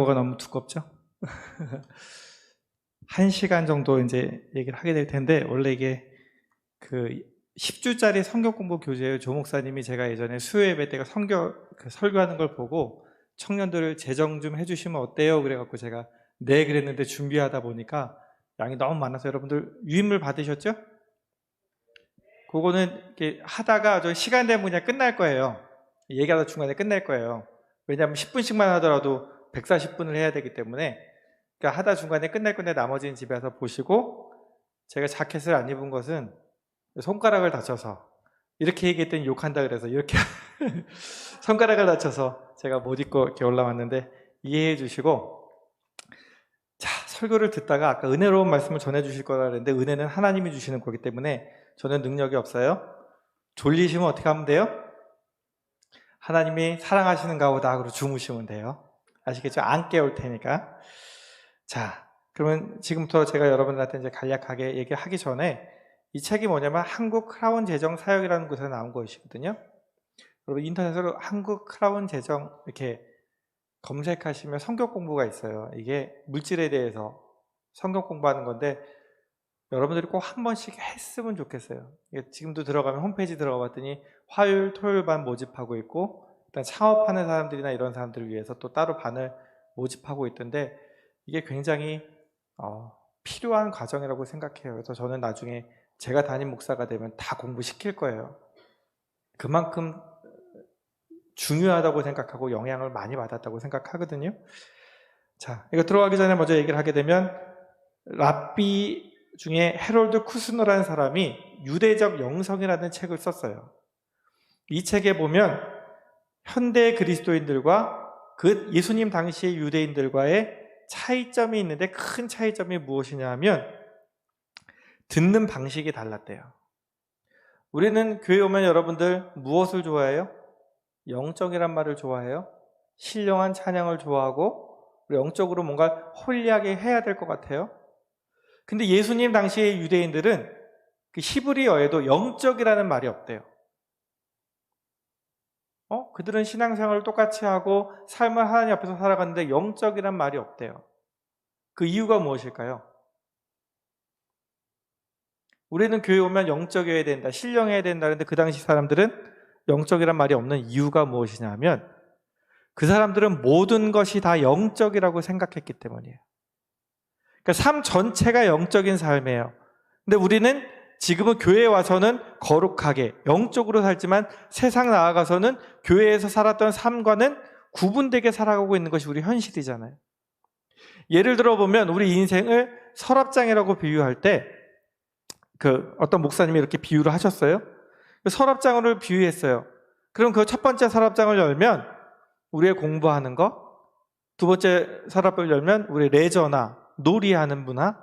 뭐가 너무 두껍죠? 1시간 정도 이제 얘기를 하게 될 텐데, 원래 이게 그 10주짜리 성경 공부 교재예요. 조 목사님이 제가 예전에 수요 예배 때가 설교하는 걸 보고 청년들을 재정 좀 해주시면 어때요? 그래갖고 제가 네 그랬는데, 준비하다 보니까 양이 너무 많아서 여러분들 유인물 받으셨죠? 그거는 이렇게 하다가 저 시간 되면 그냥 끝날 거예요. 얘기하다 중간에 끝날 거예요. 왜냐하면 10분씩만 하더라도 140분을 해야 되기 때문에. 그러니까 하다 중간에 끝날 건데 나머지는 집에 와서 보시고, 제가 자켓을 안 입은 것은 손가락을 다쳐서, 이렇게 얘기했더니 욕한다 그래서 이렇게 손가락을 다쳐서 제가 못 입고 이렇게 올라왔는데 이해해 주시고, 자, 설교를 듣다가 아까 은혜로운 말씀을 전해 주실 거라 그랬는데, 은혜는 하나님이 주시는 거기 때문에 저는 능력이 없어요. 졸리시면 어떻게 하면 돼요? 하나님이 사랑하시는가 보다 하고 주무시면 돼요. 아시겠죠? 안 깨울 테니까. 자, 그러면 지금부터 제가 여러분들한테 이제 간략하게 얘기하기 전에, 이 책이 뭐냐면 한국 크라운 재정 사역이라는 곳에서 나온 것이거든요. 여러분 인터넷으로 한국 크라운 재정 이렇게 검색하시면 성경 공부가 있어요. 이게 물질에 대해서 성경 공부하는 건데, 여러분들이 꼭 한 번씩 했으면 좋겠어요. 지금도 들어가면 홈페이지 들어가 봤더니 화요일, 토요일 반 모집하고 있고, 일단 창업하는 사람들이나 이런 사람들을 위해서 또 따로 반을 모집하고 있던데, 이게 굉장히 필요한 과정이라고 생각해요. 그래서 저는 나중에 제가 담임 목사가 되면 다 공부시킬 거예요. 그만큼 중요하다고 생각하고 영향을 많이 받았다고 생각하거든요. 자, 이거 들어가기 전에 먼저 얘기를 하게 되면, 랍비 중에 헤롤드 쿠스너라는 사람이 유대적 영성이라는 책을 썼어요. 이 책에 보면 현대 그리스도인들과 그 예수님 당시의 유대인들과의 차이점이 있는데, 큰 차이점이 무엇이냐 하면 듣는 방식이 달랐대요. 우리는 교회 오면 여러분들 무엇을 좋아해요? 영적이란 말을 좋아해요. 신령한 찬양을 좋아하고 영적으로 뭔가 홀리하게 해야 될 것 같아요. 근데 예수님 당시의 유대인들은 그 히브리어에도 영적이라는 말이 없대요. 그들은 신앙생활을 똑같이 하고 삶을 하나님 앞에서 살아가는데 영적이란 말이 없대요. 그 이유가 무엇일까요? 우리는 교회 오면 영적이어야 된다, 신령해야 된다 그런데 그 당시 사람들은 영적이란 말이 없는 이유가 무엇이냐 하면, 그 사람들은 모든 것이 다 영적이라고 생각했기 때문이에요. 그러니까 삶 전체가 영적인 삶이에요. 근데 우리는 지금은 교회에 와서는 거룩하게 영적으로 살지만, 세상 나아가서는 교회에서 살았던 삶과는 구분되게 살아가고 있는 것이 우리 현실이잖아요. 예를 들어 보면 우리 인생을 서랍장이라고 비유할 때, 어떤 목사님이 이렇게 비유를 하셨어요. 서랍장을 비유했어요. 그럼 그 첫 번째 서랍장을 열면 우리의 공부하는 거, 두 번째 서랍을 열면 우리 레저나 놀이하는 문화,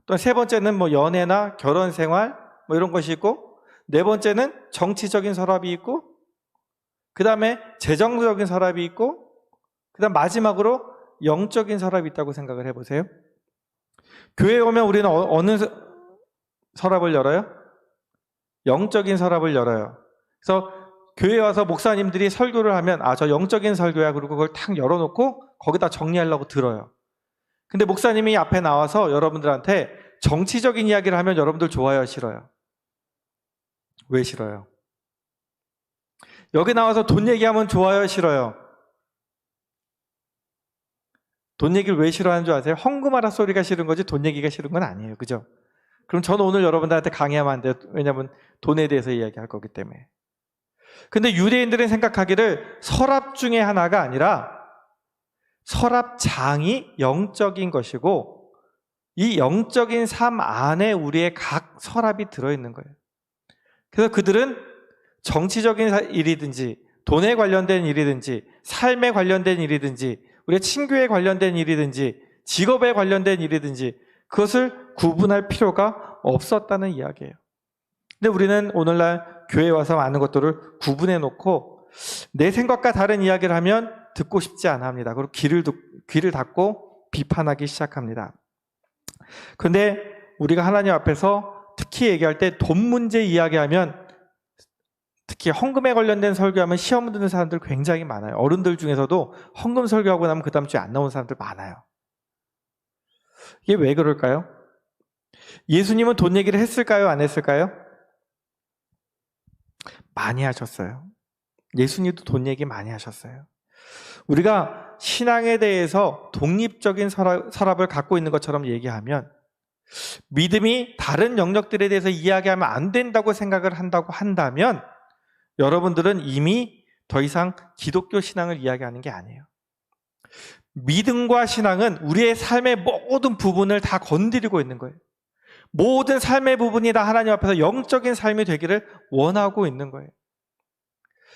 또 세 번째는 뭐 연애나 결혼 생활 뭐 이런 것이 있고, 네 번째는 정치적인 서랍이 있고, 그 다음에 재정적인 서랍이 있고, 그 다음 마지막으로 영적인 서랍이 있다고 생각을 해보세요. 교회에 오면 우리는 어느 서랍을 열어요? 영적인 서랍을 열어요. 그래서 교회에 와서 목사님들이 설교를 하면, 저 영적인 설교야, 그리고 그걸 탁 열어놓고 거기다 정리하려고 들어요. 근데 목사님이 앞에 나와서 여러분들한테 정치적인 이야기를 하면 여러분들 좋아요, 싫어요? 왜 싫어요? 여기 나와서 돈 얘기하면 좋아요, 싫어요? 돈 얘기를 왜 싫어하는 줄 아세요? 헝금하라 소리가 싫은 거지 돈 얘기가 싫은 건 아니에요. 그죠? 그럼 저는 오늘 여러분들한테 강의하면 안 돼요. 왜냐하면 돈에 대해서 이야기할 거기 때문에. 근데 유대인들은 생각하기를 서랍 중에 하나가 아니라 서랍장이 영적인 것이고, 이 영적인 삶 안에 우리의 각 서랍이 들어있는 거예요. 그래서 그들은 정치적인 일이든지 돈에 관련된 일이든지 삶에 관련된 일이든지 우리의 친교에 관련된 일이든지 직업에 관련된 일이든지 그것을 구분할 필요가 없었다는 이야기예요. 근데 우리는 오늘날 교회에 와서 많은 것들을 구분해 놓고 내 생각과 다른 이야기를 하면 듣고 싶지 않아 합니다. 그리고 귀를 닫고 비판하기 시작합니다. 그런데 우리가 하나님 앞에서 특히 얘기할 때 돈 문제 이야기하면, 특히 특히 헌금에 관련된 설교하면 시험 드는 사람들 굉장히 많아요. 어른들 중에서도 헌금 설교하고 나면 그 다음 주에 안 나온 사람들 많아요. 이게 왜 그럴까요? 예수님은 돈 얘기를 했을까요? 안 했을까요? 많이 하셨어요. 예수님도 돈 얘기 많이 하셨어요. 우리가 신앙에 대해서 독립적인 서랍을 갖고 있는 것처럼 얘기하면 믿음이 다른 영역들에 대해서 이야기하면 안 된다고 생각을 한다고 한다면 여러분들은 이미 더 이상 기독교 신앙을 이야기하는 게 아니에요. 믿음과 신앙은 우리의 삶의 모든 부분을 다 건드리고 있는 거예요. 모든 삶의 부분이 다 하나님 앞에서 영적인 삶이 되기를 원하고 있는 거예요.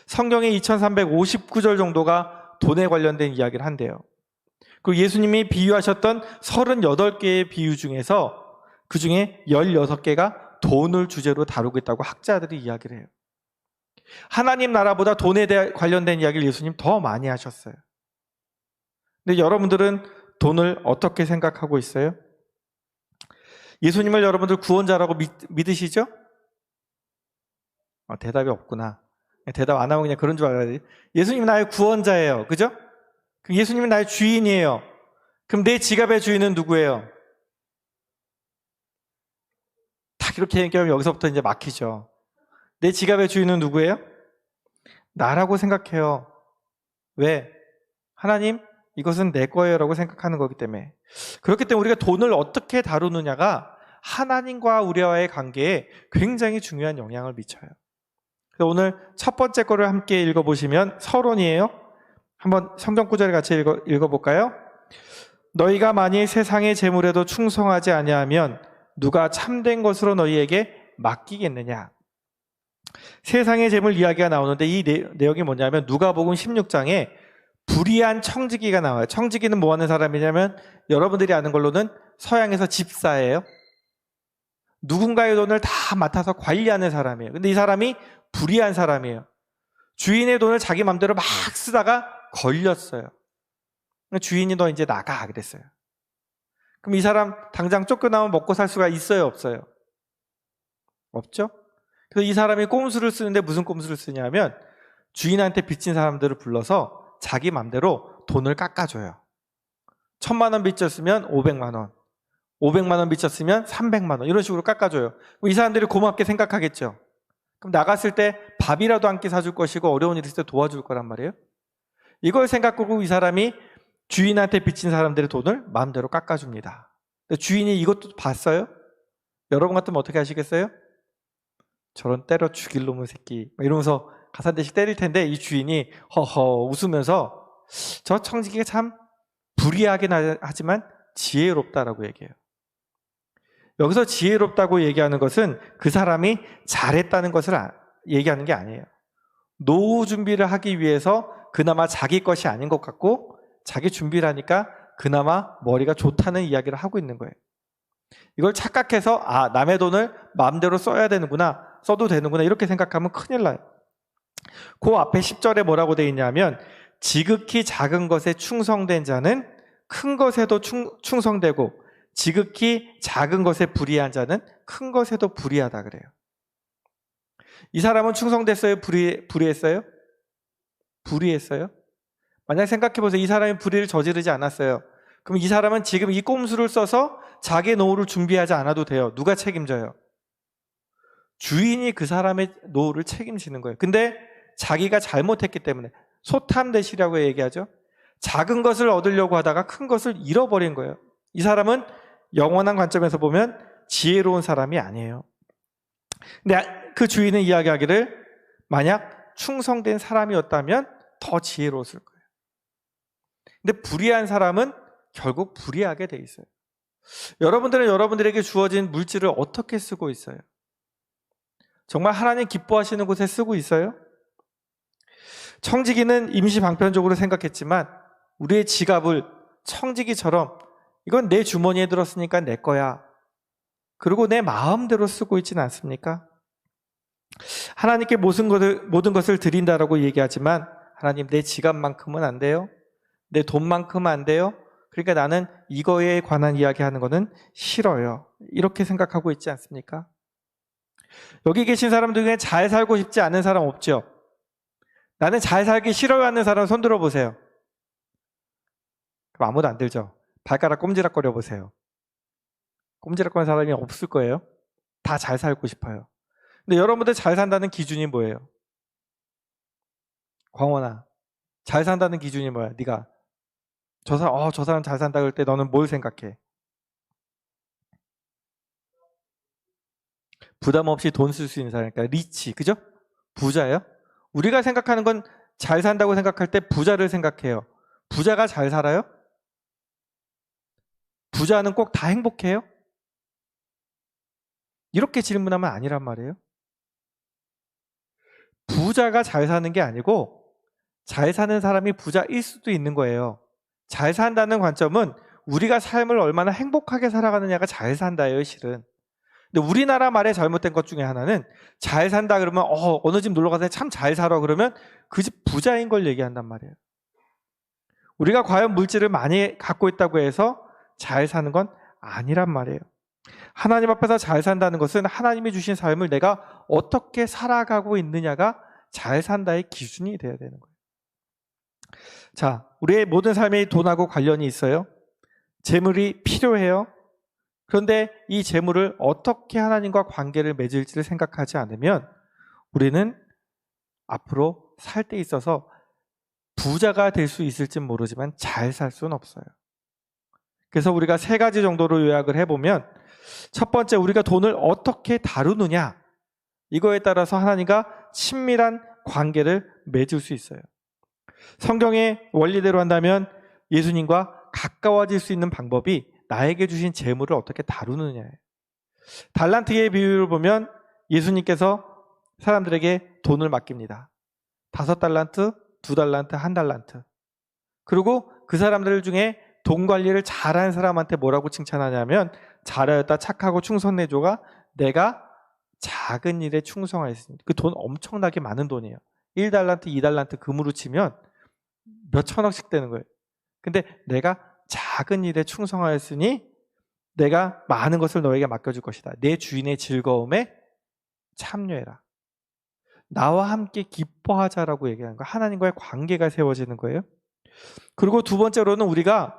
성경의 2359절 정도가 돈에 관련된 이야기를 한대요. 그리고 예수님이 비유하셨던 38개의 비유 중에서 그 중에 16개가 돈을 주제로 다루고 있다고 학자들이 이야기를 해요. 하나님 나라보다 돈에 대해 관련된 이야기를 예수님 더 많이 하셨어요. 근데 여러분들은 돈을 어떻게 생각하고 있어요? 예수님을 여러분들 구원자라고 믿으시죠? 대답이 없구나. 대답 안 하고 그냥 그런 줄 알아야지. 예수님은 나의 구원자예요. 그죠? 예수님은 나의 주인이에요. 그럼 내 지갑의 주인은 누구예요? 딱 이렇게 얘기하면 여기서부터 이제 막히죠. 내 지갑의 주인은 누구예요? 나라고 생각해요. 왜? 하나님, 이것은 내 거예요 라고 생각하는 거기 때문에. 그렇기 때문에 우리가 돈을 어떻게 다루느냐가 하나님과 우리와의 관계에 굉장히 중요한 영향을 미쳐요. 그래서 오늘 첫 번째 거를 함께 읽어보시면 서론이에요. 한번 성경 구절을 같이 읽어볼까요? 너희가 만일 세상의 재물에도 충성하지 아니하면 누가 참된 것으로 너희에게 맡기겠느냐. 세상의 재물 이야기가 나오는데 이 내용이 뭐냐면 누가복음 16장에 불의한 청지기가 나와요. 청지기는 뭐 하는 사람이냐면 여러분들이 아는 걸로는 서양에서 집사예요. 누군가의 돈을 다 맡아서 관리하는 사람이에요. 근데 이 사람이 불의한 사람이에요. 주인의 돈을 자기 맘대로 막 쓰다가 걸렸어요. 주인이 너 이제 나가 그랬어요. 그럼 이 사람 당장 쫓겨나면 먹고 살 수가 있어요, 없어요? 없죠? 그래서 이 사람이 꼼수를 쓰는데 무슨 꼼수를 쓰냐면 주인한테 빚진 사람들을 불러서 자기 맘대로 돈을 깎아줘요. 1,000만 원 빚졌으면 500만 원, 500만 원 빚졌으면 300만 원 이런 식으로 깎아줘요. 이 사람들이 고맙게 생각하겠죠. 그럼 나갔을 때 밥이라도 한 끼 사줄 것이고 어려운 일 있을 때 도와줄 거란 말이에요. 이걸 생각하고 이 사람이 주인한테 빚진 사람들의 돈을 마음대로 깎아줍니다. 주인이 이것도 봤어요? 여러분 같으면 어떻게 하시겠어요? 저런 때려 죽일 놈의 새끼 이러면서 가산 대신 때릴 텐데 이 주인이 허허 웃으면서 저 청지기가 참 불의하긴 하지만 지혜롭다라고 얘기해요. 여기서 지혜롭다고 얘기하는 것은 그 사람이 잘했다는 것을 얘기하는 게 아니에요. 노후 준비를 하기 위해서 그나마 자기 것이 아닌 것 같고 자기 준비를 하니까 그나마 머리가 좋다는 이야기를 하고 있는 거예요. 이걸 착각해서 남의 돈을 마음대로 써야 되는구나, 써도 되는구나 이렇게 생각하면 큰일 나요. 그 앞에 10절에 뭐라고 되어 있냐면 지극히 작은 것에 충성된 자는 큰 것에도 충성되고 지극히 작은 것에 불의한 자는 큰 것에도 불의하다 그래요. 이 사람은 충성됐어요? 불의했어요? 불의했어요? 만약 생각해보세요. 이 사람이 불의를 저지르지 않았어요. 그럼 이 사람은 지금 이 꼼수를 써서 자기의 노후를 준비하지 않아도 돼요. 누가 책임져요? 주인이 그 사람의 노후를 책임지는 거예요. 근데 자기가 잘못했기 때문에 소탐대시라고 얘기하죠. 작은 것을 얻으려고 하다가 큰 것을 잃어버린 거예요. 이 사람은 영원한 관점에서 보면 지혜로운 사람이 아니에요. 근데 그 주인은 이야기하기를 만약 충성된 사람이었다면 더 지혜로웠을 거예요. 근데 불의한 사람은 결국 불의하게 돼 있어요. 여러분들은 여러분들에게 주어진 물질을 어떻게 쓰고 있어요? 정말 하나님 기뻐하시는 곳에 쓰고 있어요? 청지기는 임시 방편적으로 생각했지만 우리의 지갑을 청지기처럼 이건 내 주머니에 들었으니까 내 거야. 그리고 내 마음대로 쓰고 있지는 않습니까? 하나님께 모든 것을 드린다라고 얘기하지만 하나님 내 지갑만큼은 안 돼요. 내 돈만큼은 안 돼요. 그러니까 나는 이거에 관한 이야기하는 거는 싫어요. 이렇게 생각하고 있지 않습니까? 여기 계신 사람들 중에 잘 살고 싶지 않은 사람 없죠? 나는 잘 살기 싫어하는 사람 손 들어보세요. 그럼 아무도 안 들죠? 발가락 꼼지락거려 보세요. 꼼지락거리는 사람이 없을 거예요. 다 잘 살고 싶어요. 근데 여러분들 잘 산다는 기준이 뭐예요? 광원아, 잘 산다는 기준이 뭐야? 네가 저 사람 잘 산다 그럴 때 너는 뭘 생각해? 부담 없이 돈 쓸 수 있는 사람이니까 리치, 그죠? 부자예요? 우리가 생각하는 건 잘 산다고 생각할 때 부자를 생각해요. 부자가 잘 살아요? 부자는 꼭 다 행복해요? 이렇게 질문하면 아니란 말이에요. 부자가 잘 사는 게 아니고 잘 사는 사람이 부자일 수도 있는 거예요. 잘 산다는 관점은 우리가 삶을 얼마나 행복하게 살아가느냐가 잘 산다예요, 실은. 근데 우리나라 말에 잘못된 것 중에 하나는 잘 산다 그러면 어느 집 놀러 가서 참 잘 살아 그러면 그 집 부자인 걸 얘기한단 말이에요. 우리가 과연 물질을 많이 갖고 있다고 해서 잘 사는 건 아니란 말이에요. 하나님 앞에서 잘 산다는 것은 하나님이 주신 삶을 내가 어떻게 살아가고 있느냐가 잘 산다의 기준이 되어야 되는 거예요. 자, 우리의 모든 삶이 돈하고 관련이 있어요. 재물이 필요해요. 그런데 이 재물을 어떻게 하나님과 관계를 맺을지를 생각하지 않으면 우리는 앞으로 살 때 있어서 부자가 될 수 있을지 모르지만 잘 살 수는 없어요. 그래서 우리가 3가지 정도로 요약을 해보면 첫 번째, 우리가 돈을 어떻게 다루느냐, 이거에 따라서 하나님과 친밀한 관계를 맺을 수 있어요. 성경의 원리대로 한다면 예수님과 가까워질 수 있는 방법이 나에게 주신 재물을 어떻게 다루느냐예요. 달란트의 비유를 보면 예수님께서 사람들에게 돈을 맡깁니다. 5달란트, 2달란트, 1달란트. 그리고 그 사람들 중에 돈 관리를 잘하는 사람한테 뭐라고 칭찬하냐면 잘하였다, 착하고 충성내줘가 내가 작은 일에 충성하였습니다. 그 돈 엄청나게 많은 돈이에요. 1달란트, 2달란트 금으로 치면 몇 천억씩 되는 거예요. 근데 내가 작은 일에 충성하였으니 내가 많은 것을 너에게 맡겨줄 것이다. 내 주인의 즐거움에 참여해라. 나와 함께 기뻐하자라고 얘기하는 거예요. 하나님과의 관계가 세워지는 거예요. 그리고 두 번째로는 우리가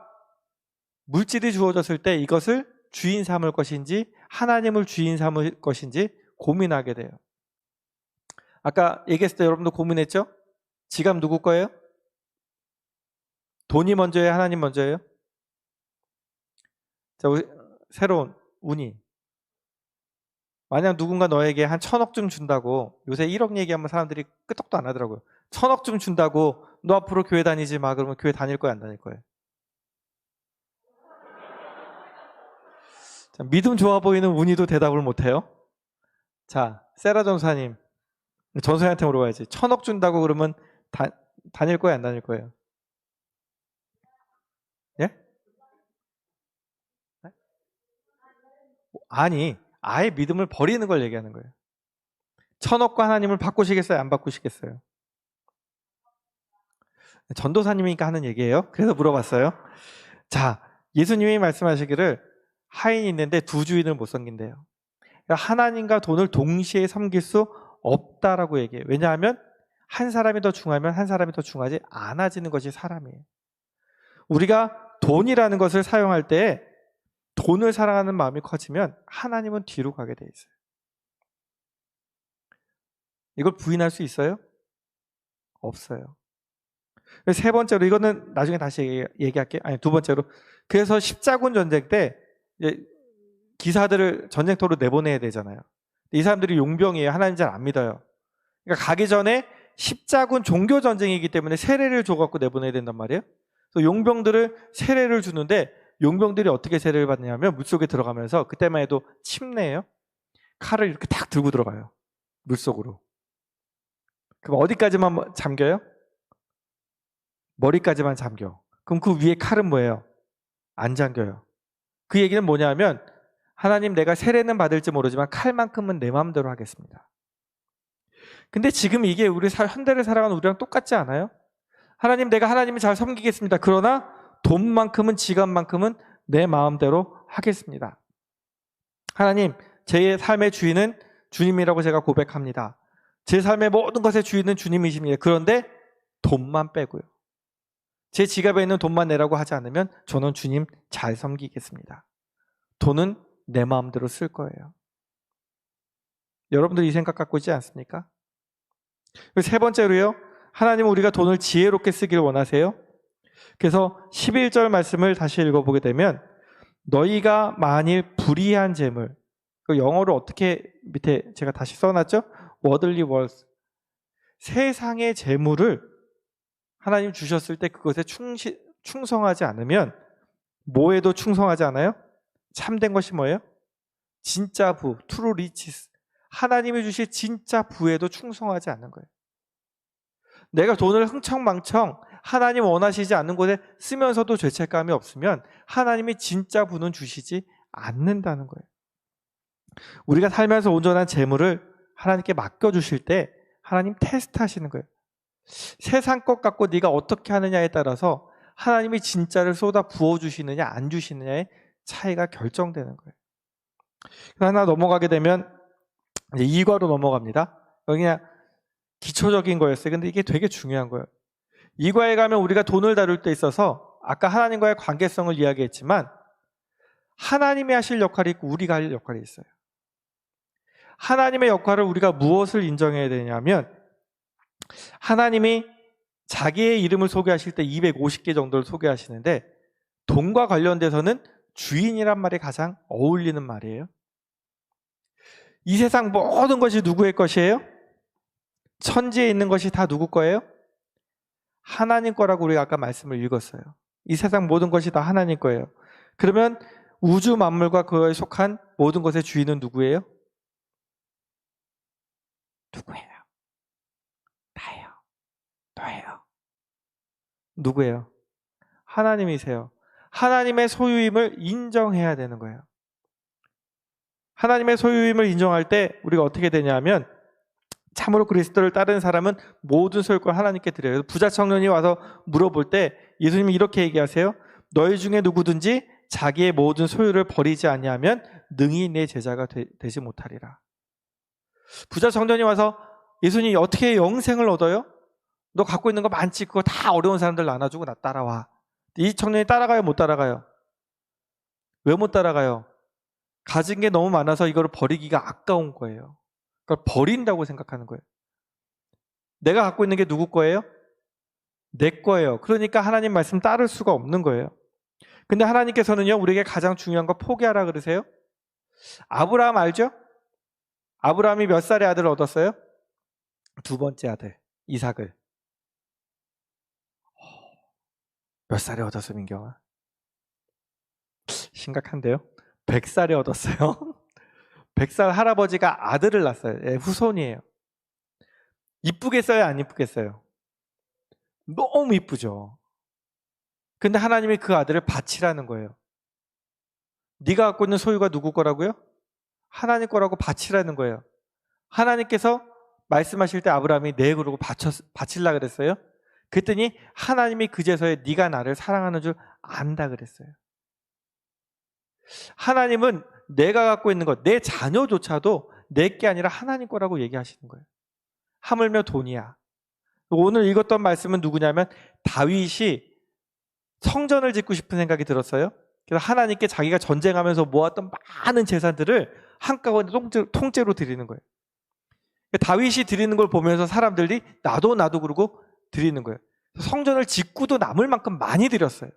물질이 주어졌을 때 이것을 주인 삼을 것인지 하나님을 주인 삼을 것인지 고민하게 돼요. 아까 얘기했을 때 여러분도 고민했죠? 지갑 누구 거예요? 돈이 먼저예요? 하나님 먼저예요? 자, 우리 새로운 운이. 만약 누군가 너에게 한 1,000억쯤 준다고, 요새 1억 얘기하면 사람들이 끄떡도 안 하더라고요. 1,000억쯤 준다고 너 앞으로 교회 다니지 마 그러면 교회 다닐 거예요, 안 다닐 거예요? 자, 믿음 좋아 보이는 운이도 대답을 못해요. 자, 세라 전사님, 전사님한테 물어봐야지. 1,000억 준다고 그러면 다닐 거예요, 안 다닐 거예요? 예? 아니, 아예 믿음을 버리는 걸 얘기하는 거예요. 1,000억과 하나님을 바꾸시겠어요, 안 바꾸시겠어요? 전도사님이니까 하는 얘기예요. 그래서 물어봤어요. 자, 예수님이 말씀하시기를 하인이 있는데 2주인을 못 섬긴대요. 그러니까 하나님과 돈을 동시에 섬길 수 없다라고 얘기해요. 왜냐하면 한 사람이 더 중요하면 한 사람이 더 중요하지 않아지는 것이 사람이에요. 우리가 돈이라는 것을 사용할 때 돈을 사랑하는 마음이 커지면 하나님은 뒤로 가게 돼 있어요. 이걸 부인할 수 있어요? 없어요. 세 번째로, 이거는 나중에 다시 얘기할게요. 아니, 두 번째로, 그래서 십자군 전쟁 때 이제 기사들을 전쟁터로 내보내야 되잖아요. 이 사람들이 용병이에요. 하나님 잘 안 믿어요. 그러니까 가기 전에 십자군 종교 전쟁이기 때문에 세례를 줘갖고 내보내야 된단 말이에요. 그래서 용병들을 세례를 주는데 용병들이 어떻게 세례를 받냐면 물속에 들어가면서, 그때만 해도 침례예요. 칼을 이렇게 탁 들고 들어가요. 물속으로. 그럼 어디까지만 잠겨요? 머리까지만 잠겨. 그럼 그 위에 칼은 뭐예요? 안 잠겨요. 그 얘기는 뭐냐면 하나님, 내가 세례는 받을지 모르지만 칼만큼은 내 마음대로 하겠습니다. 근데 지금 이게 우리 현대를 살아가는 우리랑 똑같지 않아요? 하나님, 내가 하나님을 잘 섬기겠습니다. 그러나 돈만큼은, 지갑만큼은 내 마음대로 하겠습니다. 하나님, 제 삶의 주인은 주님이라고 제가 고백합니다. 제 삶의 모든 것의 주인은 주님이십니다. 그런데 돈만 빼고요. 제 지갑에 있는 돈만 내라고 하지 않으면 저는 주님 잘 섬기겠습니다. 돈은 내 마음대로 쓸 거예요. 여러분들 이 생각 갖고 있지 않습니까? 세 번째로요. 하나님은 우리가 돈을 지혜롭게 쓰기를 원하세요. 그래서 11절 말씀을 다시 읽어보게 되면 너희가 만일 불의한 재물, 영어로 어떻게 밑에 제가 다시 써놨죠? worldly wealth. 세상의 재물을 하나님 주셨을 때 그것에 충성하지 않으면 뭐에도 충성하지 않아요? 참된 것이 뭐예요? 진짜 부, true riches. 하나님이 주실 진짜 부에도 충성하지 않는 거예요. 내가 돈을 흥청망청 하나님 원하시지 않는 곳에 쓰면서도 죄책감이 없으면 하나님이 진짜 부는 주시지 않는다는 거예요. 우리가 살면서 온전한 재물을 하나님께 맡겨주실 때 하나님 테스트하시는 거예요. 세상 것 갖고 네가 어떻게 하느냐에 따라서 하나님이 진짜를 쏟아 부어주시느냐 안 주시느냐의 차이가 결정되는 거예요. 하나 넘어가게 되면 이제 2과로 넘어갑니다. 여기 그냥 기초적인 거였어요. 근데 이게 되게 중요한 거예요. 2과에 가면 우리가 돈을 다룰 때 있어서 아까 하나님과의 관계성을 이야기했지만 하나님이 하실 역할이 있고 우리가 할 역할이 있어요. 하나님의 역할을 우리가 무엇을 인정해야 되냐면 하나님이 자기의 이름을 소개하실 때 250개 정도를 소개하시는데 돈과 관련돼서는 주인이란 말이 가장 어울리는 말이에요. 이 세상 모든 것이 누구의 것이에요? 천지에 있는 것이 다 누구 거예요? 하나님 거라고 우리가 아까 말씀을 읽었어요. 이 세상 모든 것이 다 하나님 거예요. 그러면 우주 만물과 그에 속한 모든 것의 주인은 누구예요? 누구예요? 나예요. 너예요. 누구예요? 하나님이세요. 하나님의 소유임을 인정해야 되는 거예요. 하나님의 소유임을 인정할 때 우리가 어떻게 되냐면 참으로 그리스도를 따르는 사람은 모든 소유권 하나님께 드려요. 부자 청년이 와서 물어볼 때 예수님이 이렇게 얘기하세요. 너희 중에 누구든지 자기의 모든 소유를 버리지 아니하면 능히 내 제자가 되지 못하리라. 부자 청년이 와서 예수님이 어떻게 영생을 얻어요? 너 갖고 있는 거 많지? 그거 다 어려운 사람들 나눠주고 나 따라와. 이 청년이 따라가요? 못 따라가요? 왜 못 따라가요? 가진 게 너무 많아서 이거를 버리기가 아까운 거예요. 그러니까 버린다고 생각하는 거예요. 내가 갖고 있는 게 누구 거예요? 내 거예요. 그러니까 하나님 말씀 따를 수가 없는 거예요. 근데 하나님께서는요, 우리에게 가장 중요한 거 포기하라 그러세요? 아브라함 알죠? 아브라함이 몇 살에 아들을 얻었어요? 두 번째 아들, 이삭을. 몇 살에 얻었어, 민경아? 심각한데요? 100살에 얻었어요. 100살 할아버지가 아들을 낳았어요. 예, 후손이에요. 이쁘겠어요? 안 이쁘겠어요? 너무 이쁘죠. 근데 하나님이 그 아들을 바치라는 거예요. 네가 갖고 있는 소유가 누구 거라고요? 하나님 거라고 바치라는 거예요. 하나님께서 말씀하실 때 아브라함이 네 그러고 바치려고 그랬어요. 그랬더니 하나님이 그제서야 네가 나를 사랑하는 줄 안다 그랬어요. 하나님은 내가 갖고 있는 것, 내 자녀조차도 내 게 아니라 하나님 거라고 얘기하시는 거예요. 하물며 돈이야. 오늘 읽었던 말씀은 누구냐면 다윗이 성전을 짓고 싶은 생각이 들었어요. 그래서 하나님께 자기가 전쟁하면서 모았던 많은 재산들을 한꺼번에 통째로 드리는 거예요. 다윗이 드리는 걸 보면서 사람들이 나도 그러고 드리는 거예요. 성전을 짓고도 남을 만큼 많이 드렸어요.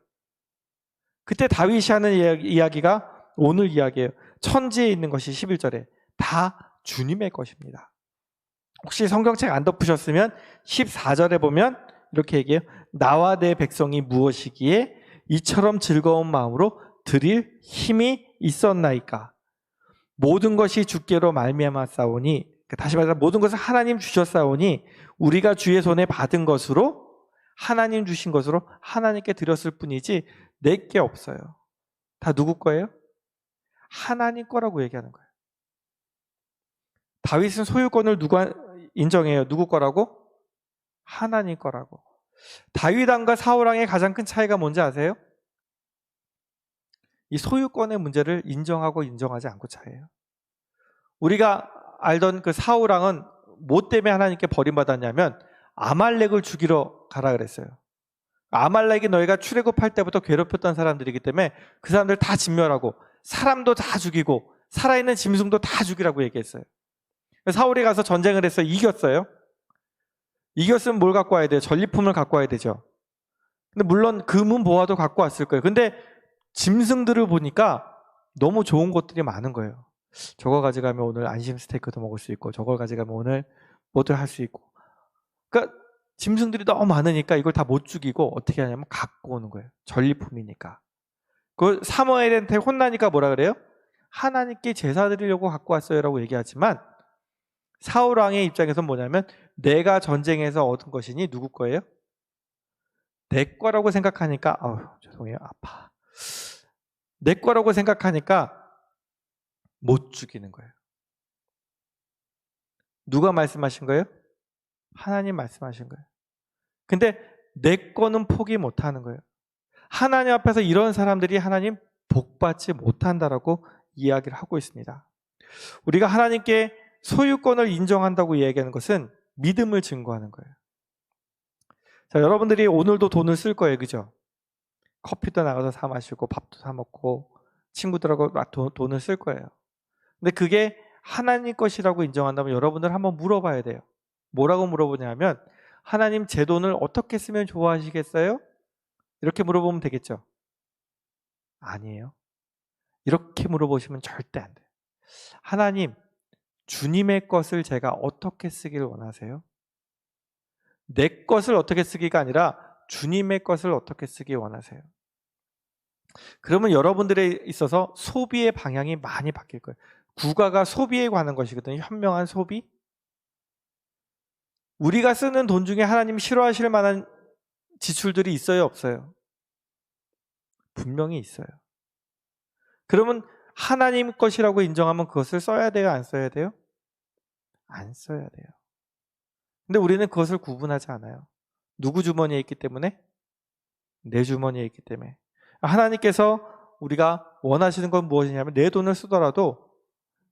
그때 다윗이 하는 이야기가 오늘 이야기예요. 천지에 있는 것이 11절에 다 주님의 것입니다. 혹시 성경책 안 덮으셨으면 14절에 보면 이렇게 얘기해요. 나와 내 백성이 무엇이기에 이처럼 즐거운 마음으로 드릴 힘이 있었나이까. 모든 것이 주께로 말미암았사오니, 다시 말해서 모든 것을 하나님 주셨사오니 우리가 주의 손에 받은 것으로, 하나님 주신 것으로 하나님께 드렸을 뿐이지 내게 없어요. 다 누구 거예요? 하나님 거라고 얘기하는 거예요. 다윗은 소유권을 누가 인정해요? 누구 거라고? 하나님 거라고. 다윗 왕과 사울 왕의 가장 큰 차이가 뭔지 아세요? 이 소유권의 문제를 인정하고 인정하지 않고 차이예요. 우리가 알던 그 사울 왕은 뭐 때문에 하나님께 버림받았냐면 아말렉을 죽이러 가라 그랬어요. 아말렉이 너희가 출애굽할 때부터 괴롭혔던 사람들이기 때문에 그 사람들 다 진멸하고 사람도 다 죽이고 살아있는 짐승도 다 죽이라고 얘기했어요. 사울이 가서 전쟁을 해서 이겼어요. 이겼으면 뭘 갖고 와야 돼요? 전리품을 갖고 와야 되죠. 근데 물론 금은 보화도 갖고 왔을 거예요. 근데 짐승들을 보니까 너무 좋은 것들이 많은 거예요. 저거 가져가면 오늘 안심 스테이크도 먹을 수 있고 저걸 가져가면 오늘 뭐도 할 수 있고. 그러니까 짐승들이 너무 많으니까 이걸 다 못 죽이고 어떻게 하냐면 갖고 오는 거예요. 전리품이니까. 그 사무엘한테 혼나니까 뭐라 그래요? 하나님께 제사 드리려고 갖고 왔어요 라고 얘기하지만 사울 왕의 입장에서는 뭐냐면 내가 전쟁에서 얻은 것이니 누구 거예요? 내 거라고 생각하니까 죄송해요. 아파. 내 거라고 생각하니까 못 죽이는 거예요. 누가 말씀하신 거예요? 하나님 말씀하신 거예요. 근데 내 거는 포기 못 하는 거예요. 하나님 앞에서 이런 사람들이 하나님 복받지 못한다라고 이야기를 하고 있습니다. 우리가 하나님께 소유권을 인정한다고 이야기하는 것은 믿음을 증거하는 거예요. 자, 여러분들이 오늘도 돈을 쓸 거예요. 그죠? 커피도 나가서 사 마시고 밥도 사 먹고 친구들하고 돈을 쓸 거예요. 근데 그게 하나님 것이라고 인정한다면 여러분들 한번 물어봐야 돼요. 뭐라고 물어보냐면 하나님 제 돈을 어떻게 쓰면 좋아하시겠어요? 이렇게 물어보면 되겠죠? 아니에요. 이렇게 물어보시면 절대 안 돼요. 하나님, 주님의 것을 제가 어떻게 쓰길 원하세요? 내 것을 어떻게 쓰기가 아니라 주님의 것을 어떻게 쓰기 원하세요? 그러면 여러분들에 있어서 소비의 방향이 많이 바뀔 거예요. 국가가 소비에 관한 것이거든요. 현명한 소비. 우리가 쓰는 돈 중에 하나님 싫어하실 만한 지출들이 있어요, 없어요? 분명히 있어요. 그러면 하나님 것이라고 인정하면 그것을 써야 돼요, 안 써야 돼요? 안 써야 돼요. 근데 우리는 그것을 구분하지 않아요. 누구 주머니에 있기 때문에? 내 주머니에 있기 때문에. 하나님께서 우리가 원하시는 건 무엇이냐면 내 돈을 쓰더라도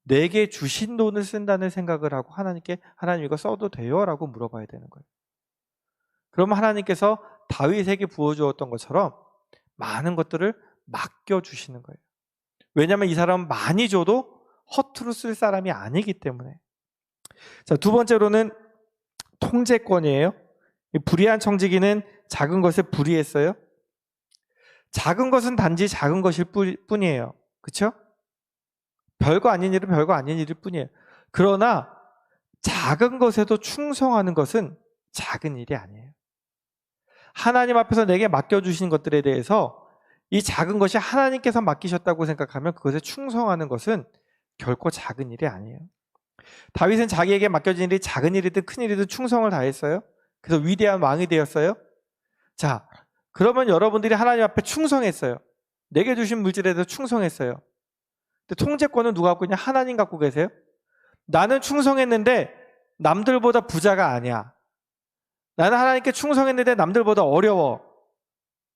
내게 주신 돈을 쓴다는 생각을 하고 하나님께 하나님 이거 써도 돼요? 라고 물어봐야 되는 거예요. 그러면 하나님께서 다윗에게 부어주었던 것처럼 많은 것들을 맡겨주시는 거예요. 왜냐하면 이 사람은 많이 줘도 허투루 쓸 사람이 아니기 때문에. 자, 두 번째로는 통제권이에요. 불의한 청지기는 작은 것에 불의했어요. 작은 것은 단지 작은 것일 뿐이에요. 그렇죠? 별거 아닌 일은 별거 아닌 일일 뿐이에요. 그러나 작은 것에도 충성하는 것은 작은 일이 아니에요. 하나님 앞에서 내게 맡겨주신 것들에 대해서 이 작은 것이 하나님께서 맡기셨다고 생각하면 그것에 충성하는 것은 결코 작은 일이 아니에요. 다윗은 자기에게 맡겨진 일이 작은 일이든 큰 일이든 충성을 다했어요. 그래서 위대한 왕이 되었어요. 자, 그러면 여러분들이 하나님 앞에 충성했어요. 내게 주신 물질에 대해서 충성했어요. 근데 통제권은 누가 갖고 있냐? 하나님 갖고 계세요. 나는 충성했는데 남들보다 부자가 아니야. 나는 하나님께 충성했는데 남들보다 어려워.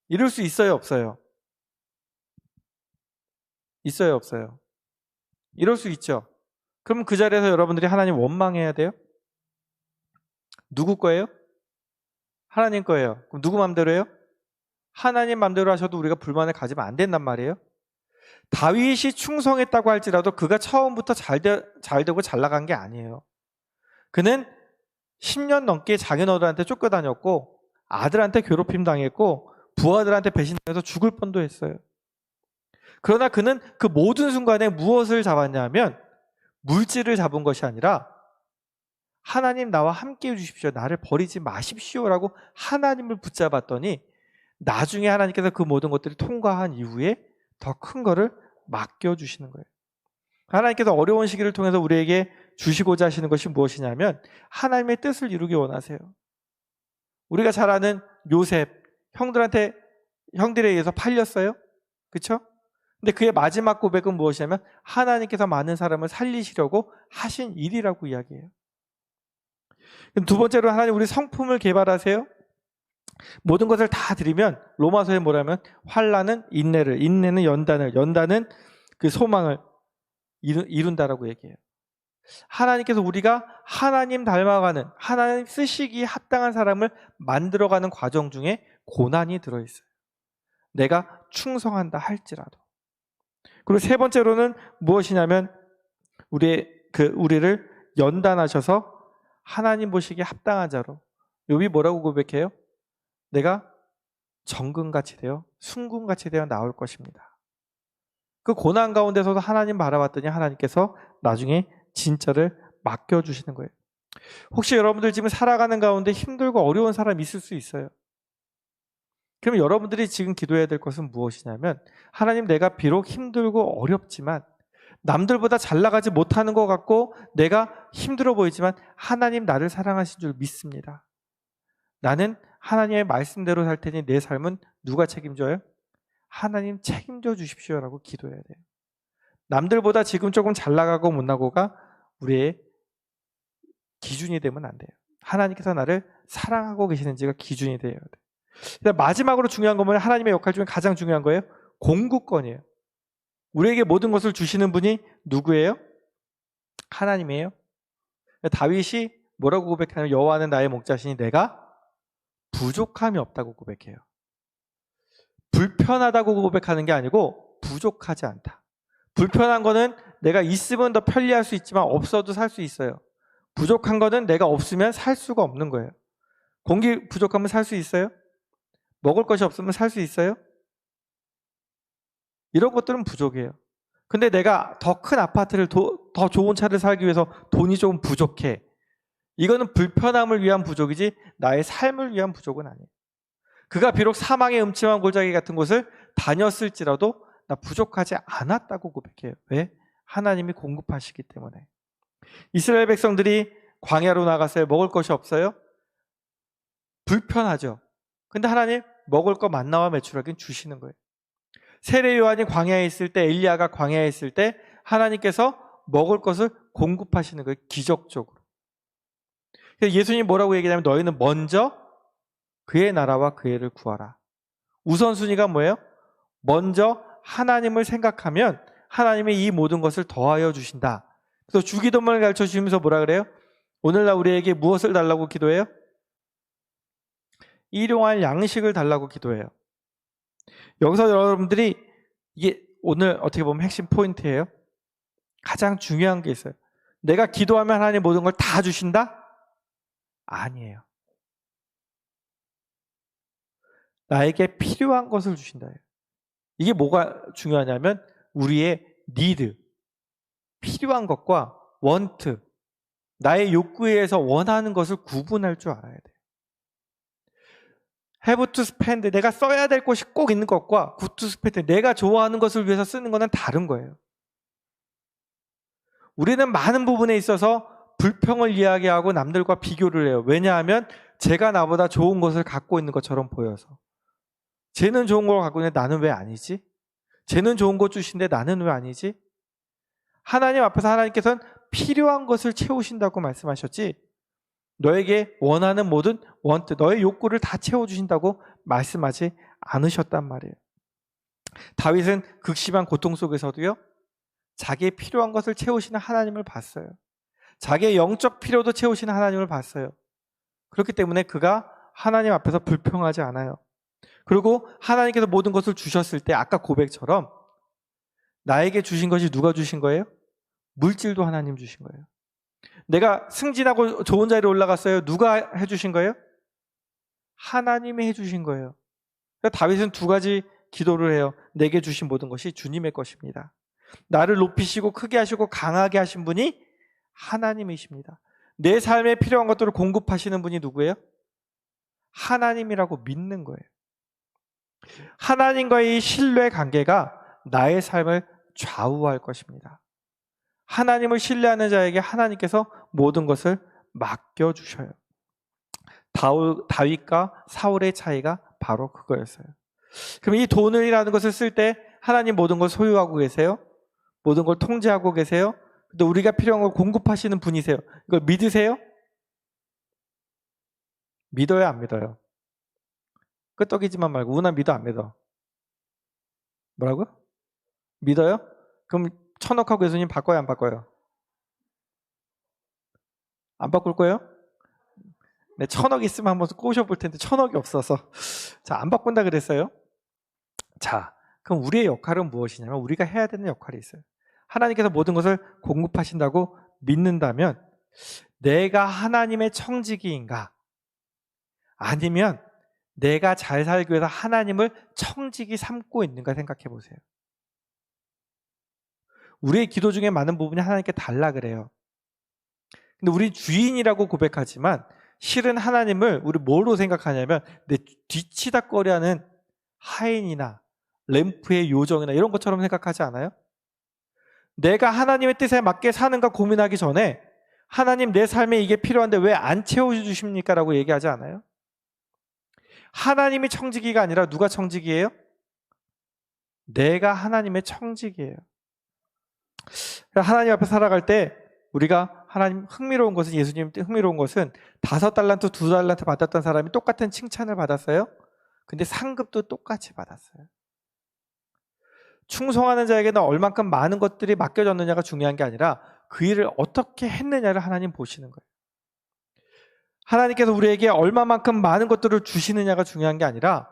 이럴 수 있어요, 없어요? 있어요, 없어요? 이럴 수 있죠. 그럼 그 자리에서 여러분들이 하나님 원망해야 돼요? 누구 거예요? 하나님 거예요. 그럼 누구 맘대로 해요? 하나님 맘대로 하셔도 우리가 불만을 가지면 안 된단 말이에요. 다윗이 충성했다고 할지라도 그가 처음부터 잘 되고 잘 나간 게 아니에요. 그는 10년 넘게 자기너들한테 쫓겨다녔고 아들한테 괴롭힘 당했고 부하들한테 배신당해서 죽을 뻔도 했어요. 그러나 그는 그 모든 순간에 무엇을 잡았냐면 물질을 잡은 것이 아니라 하나님 나와 함께 해주십시오. 나를 버리지 마십시오라고 하나님을 붙잡았더니 나중에 하나님께서 그 모든 것들을 통과한 이후에 더 큰 거를 맡겨주시는 거예요. 하나님께서 어려운 시기를 통해서 우리에게 주시고자 하시는 것이 무엇이냐면 하나님의 뜻을 이루기 원하세요. 우리가 잘 아는 요셉, 형들에 의해서 팔렸어요. 그렇죠? 근데 그의 마지막 고백은 무엇이냐면 하나님께서 많은 사람을 살리시려고 하신 일이라고 이야기해요. 두 번째로 하나님 우리 성품을 개발하세요. 모든 것을 다 드리면 로마서에 뭐라면 환난은 인내를, 인내는 연단을, 연단은 그 소망을 이룬다라고 얘기해요. 하나님께서 우리가 하나님 닮아가는, 하나님 쓰시기에 합당한 사람을 만들어가는 과정 중에 고난이 들어있어요. 내가 충성한다 할지라도. 그리고 세 번째로는 무엇이냐면 우리를 연단하셔서 하나님 보시기에 합당한 자로. 욥이 뭐라고 고백해요? 내가 정금같이 되어 순금같이 되어 나올 것입니다. 그 고난 가운데서도 하나님 바라봤더니 하나님께서 나중에 진짜를 맡겨주시는 거예요. 혹시 여러분들 지금 살아가는 가운데 힘들고 어려운 사람 있을 수 있어요. 그럼 여러분들이 지금 기도해야 될 것은 무엇이냐면, 하나님, 내가 비록 힘들고 어렵지만, 남들보다 잘 나가지 못하는 것 같고 내가 힘들어 보이지만 하나님 나를 사랑하신 줄 믿습니다. 나는 하나님의 말씀대로 살 테니 내 삶은 누가 책임져요? 하나님 책임져 주십시오라고 기도해야 돼요. 남들보다 지금 조금 잘 나가고 못 나고가 우리의 기준이 되면 안 돼요. 하나님께서 나를 사랑하고 계시는지가 기준이 되어야 돼요. 마지막으로 중요한 거면 하나님의 역할 중에 가장 중요한 거예요. 공급권이에요. 우리에게 모든 것을 주시는 분이 누구예요? 하나님이에요. 다윗이 뭐라고 고백하냐면, 여호와는 나의 목자시니 내가 부족함이 없다고 고백해요. 불편하다고 고백하는 게 아니고 부족하지 않다. 불편한 거는 내가 있으면 더 편리할 수 있지만 없어도 살 수 있어요. 부족한 거는 내가 없으면 살 수가 없는 거예요. 공기 부족하면 살 수 있어요? 먹을 것이 없으면 살 수 있어요? 이런 것들은 부족이에요. 근데 내가 더 큰 아파트를, 더 좋은 차를 살기 위해서 돈이 조금 부족해. 이거는 불편함을 위한 부족이지 나의 삶을 위한 부족은 아니에요. 그가 비록 사망의 음침한 골짜기 같은 곳을 다녔을지라도 나 부족하지 않았다고 고백해요. 왜? 하나님이 공급하시기 때문에. 이스라엘 백성들이 광야로 나갔어요. 먹을 것이 없어요? 불편하죠. 근데 하나님 먹을 거 만나와 메추라기는 주시는 거예요. 세례 요한이 광야에 있을 때, 엘리야가 광야에 있을 때 하나님께서 먹을 것을 공급하시는 거예요. 기적적으로. 예수님이 뭐라고 얘기하냐면, 너희는 먼저 그의 나라와 그의 의를 구하라. 우선순위가 뭐예요? 먼저 하나님을 생각하면 하나님이 이 모든 것을 더하여 주신다. 그래서 주기도문을 가르쳐 주시면서 뭐라 그래요? 오늘날 우리에게 무엇을 달라고 기도해요? 일용할 양식을 달라고 기도해요. 여기서 여러분들이, 이게 오늘 어떻게 보면 핵심 포인트예요. 가장 중요한 게 있어요. 내가 기도하면 하나님 모든 걸 다 주신다? 아니에요. 나에게 필요한 것을 주신다. 이게 뭐가 중요하냐면, 우리의 need, 필요한 것과 want, 나의 욕구에 의해서 원하는 것을 구분할 줄 알아야 돼요. have to spend, 내가 써야 될 것이 꼭 있는 것과 good to spend, 내가 좋아하는 것을 위해서 쓰는 것은 다른 거예요. 우리는 많은 부분에 있어서 불평을 이야기하고 남들과 비교를 해요. 왜냐하면 제가 나보다 좋은 것을 갖고 있는 것처럼 보여서. 쟤는 좋은 걸 갖고 있는데 나는 왜 아니지? 쟤는 좋은 것 주신데 나는 왜 아니지? 하나님 앞에서 하나님께서는 필요한 것을 채우신다고 말씀하셨지, 너에게 원하는 모든 want, 너의 욕구를 다 채워주신다고 말씀하지 않으셨단 말이에요. 다윗은 극심한 고통 속에서도요, 자기의 필요한 것을 채우시는 하나님을 봤어요. 자기의 영적 필요도 채우시는 하나님을 봤어요. 그렇기 때문에 그가 하나님 앞에서 불평하지 않아요. 그리고 하나님께서 모든 것을 주셨을 때 아까 고백처럼 나에게 주신 것이 누가 주신 거예요? 물질도 하나님 주신 거예요. 내가 승진하고 좋은 자리에 올라갔어요. 누가 해주신 거예요? 하나님이 해주신 거예요. 그러니까 다윗은 두 가지 기도를 해요. 내게 주신 모든 것이 주님의 것입니다. 나를 높이시고 크게 하시고 강하게 하신 분이 하나님이십니다. 내 삶에 필요한 것들을 공급하시는 분이 누구예요? 하나님이라고 믿는 거예요. 하나님과의 신뢰 관계가 나의 삶을 좌우할 것입니다. 하나님을 신뢰하는 자에게 하나님께서 모든 것을 맡겨주셔요. 다윗과 사울의 차이가 바로 그거였어요. 그럼 이 돈이라는 것을 쓸 때 하나님 모든 걸 소유하고 계세요? 모든 걸 통제하고 계세요? 근데 우리가 필요한 걸 공급하시는 분이세요. 이걸 믿으세요? 믿어요, 안 믿어요? 끄떡이지만 말고 우나 믿어, 안 믿어? 뭐라고요? 믿어요? 그럼 천억하고 예수님 바꿔요, 안 바꿔요? 안 바꿀 거예요? 네, 1,000억 있으면 한번 꼬셔볼 텐데 1,000억이 없어서. 자, 안 바꾼다 그랬어요. 자, 그럼 우리의 역할은 무엇이냐면 우리가 해야 되는 역할이 있어요. 하나님께서 모든 것을 공급하신다고 믿는다면 내가 하나님의 청지기인가? 아니면 내가 잘 살기 위해서 하나님을 청지기 삼고 있는가 생각해 보세요. 우리의 기도 중에 많은 부분이 하나님께 달라 그래요. 근데 우리 주인이라고 고백하지만 실은 하나님을 우리 뭐로 생각하냐면 내 뒤치다꺼리하는 하인이나 램프의 요정이나 이런 것처럼 생각하지 않아요? 내가 하나님의 뜻에 맞게 사는가 고민하기 전에 하나님 내 삶에 이게 필요한데 왜 안 채워주십니까? 라고 얘기하지 않아요? 하나님이 청지기가 아니라 누가 청지기예요? 내가 하나님의 청지기예요. 하나님 앞에 살아갈 때 우리가 하나님 흥미로운 것은 예수님 흥미로운 것은 5달란트 2달란트 받았던 사람이 똑같은 칭찬을 받았어요. 근데 상급도 똑같이 받았어요. 충성하는 자에게는 얼만큼 많은 것들이 맡겨졌느냐가 중요한 게 아니라 그 일을 어떻게 했느냐를 하나님 보시는 거예요. 하나님께서 우리에게 얼마만큼 많은 것들을 주시느냐가 중요한 게 아니라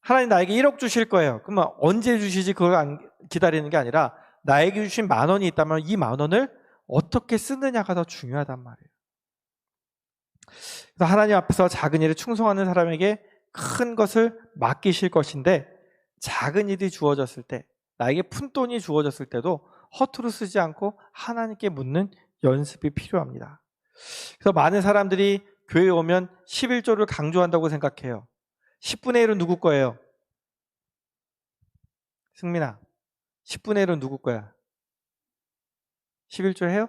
하나님 나에게 1억 주실 거예요. 그러면 언제 주시지 그걸 기다리는 게 아니라 나에게 주신 10,000원이 있다면 이 10,000원을 어떻게 쓰느냐가 더 중요하단 말이에요. 그래서 하나님 앞에서 작은 일에 충성하는 사람에게 큰 것을 맡기실 것인데 작은 일이 주어졌을 때 나에게 푼돈이 주어졌을 때도 허투루 쓰지 않고 하나님께 묻는 연습이 필요합니다. 그래서 많은 사람들이 교회에 오면 11조를 강조한다고 생각해요. 10분의 1은 누구 거예요? 승민아, 10분의 1은 누구 거야? 11조 해요?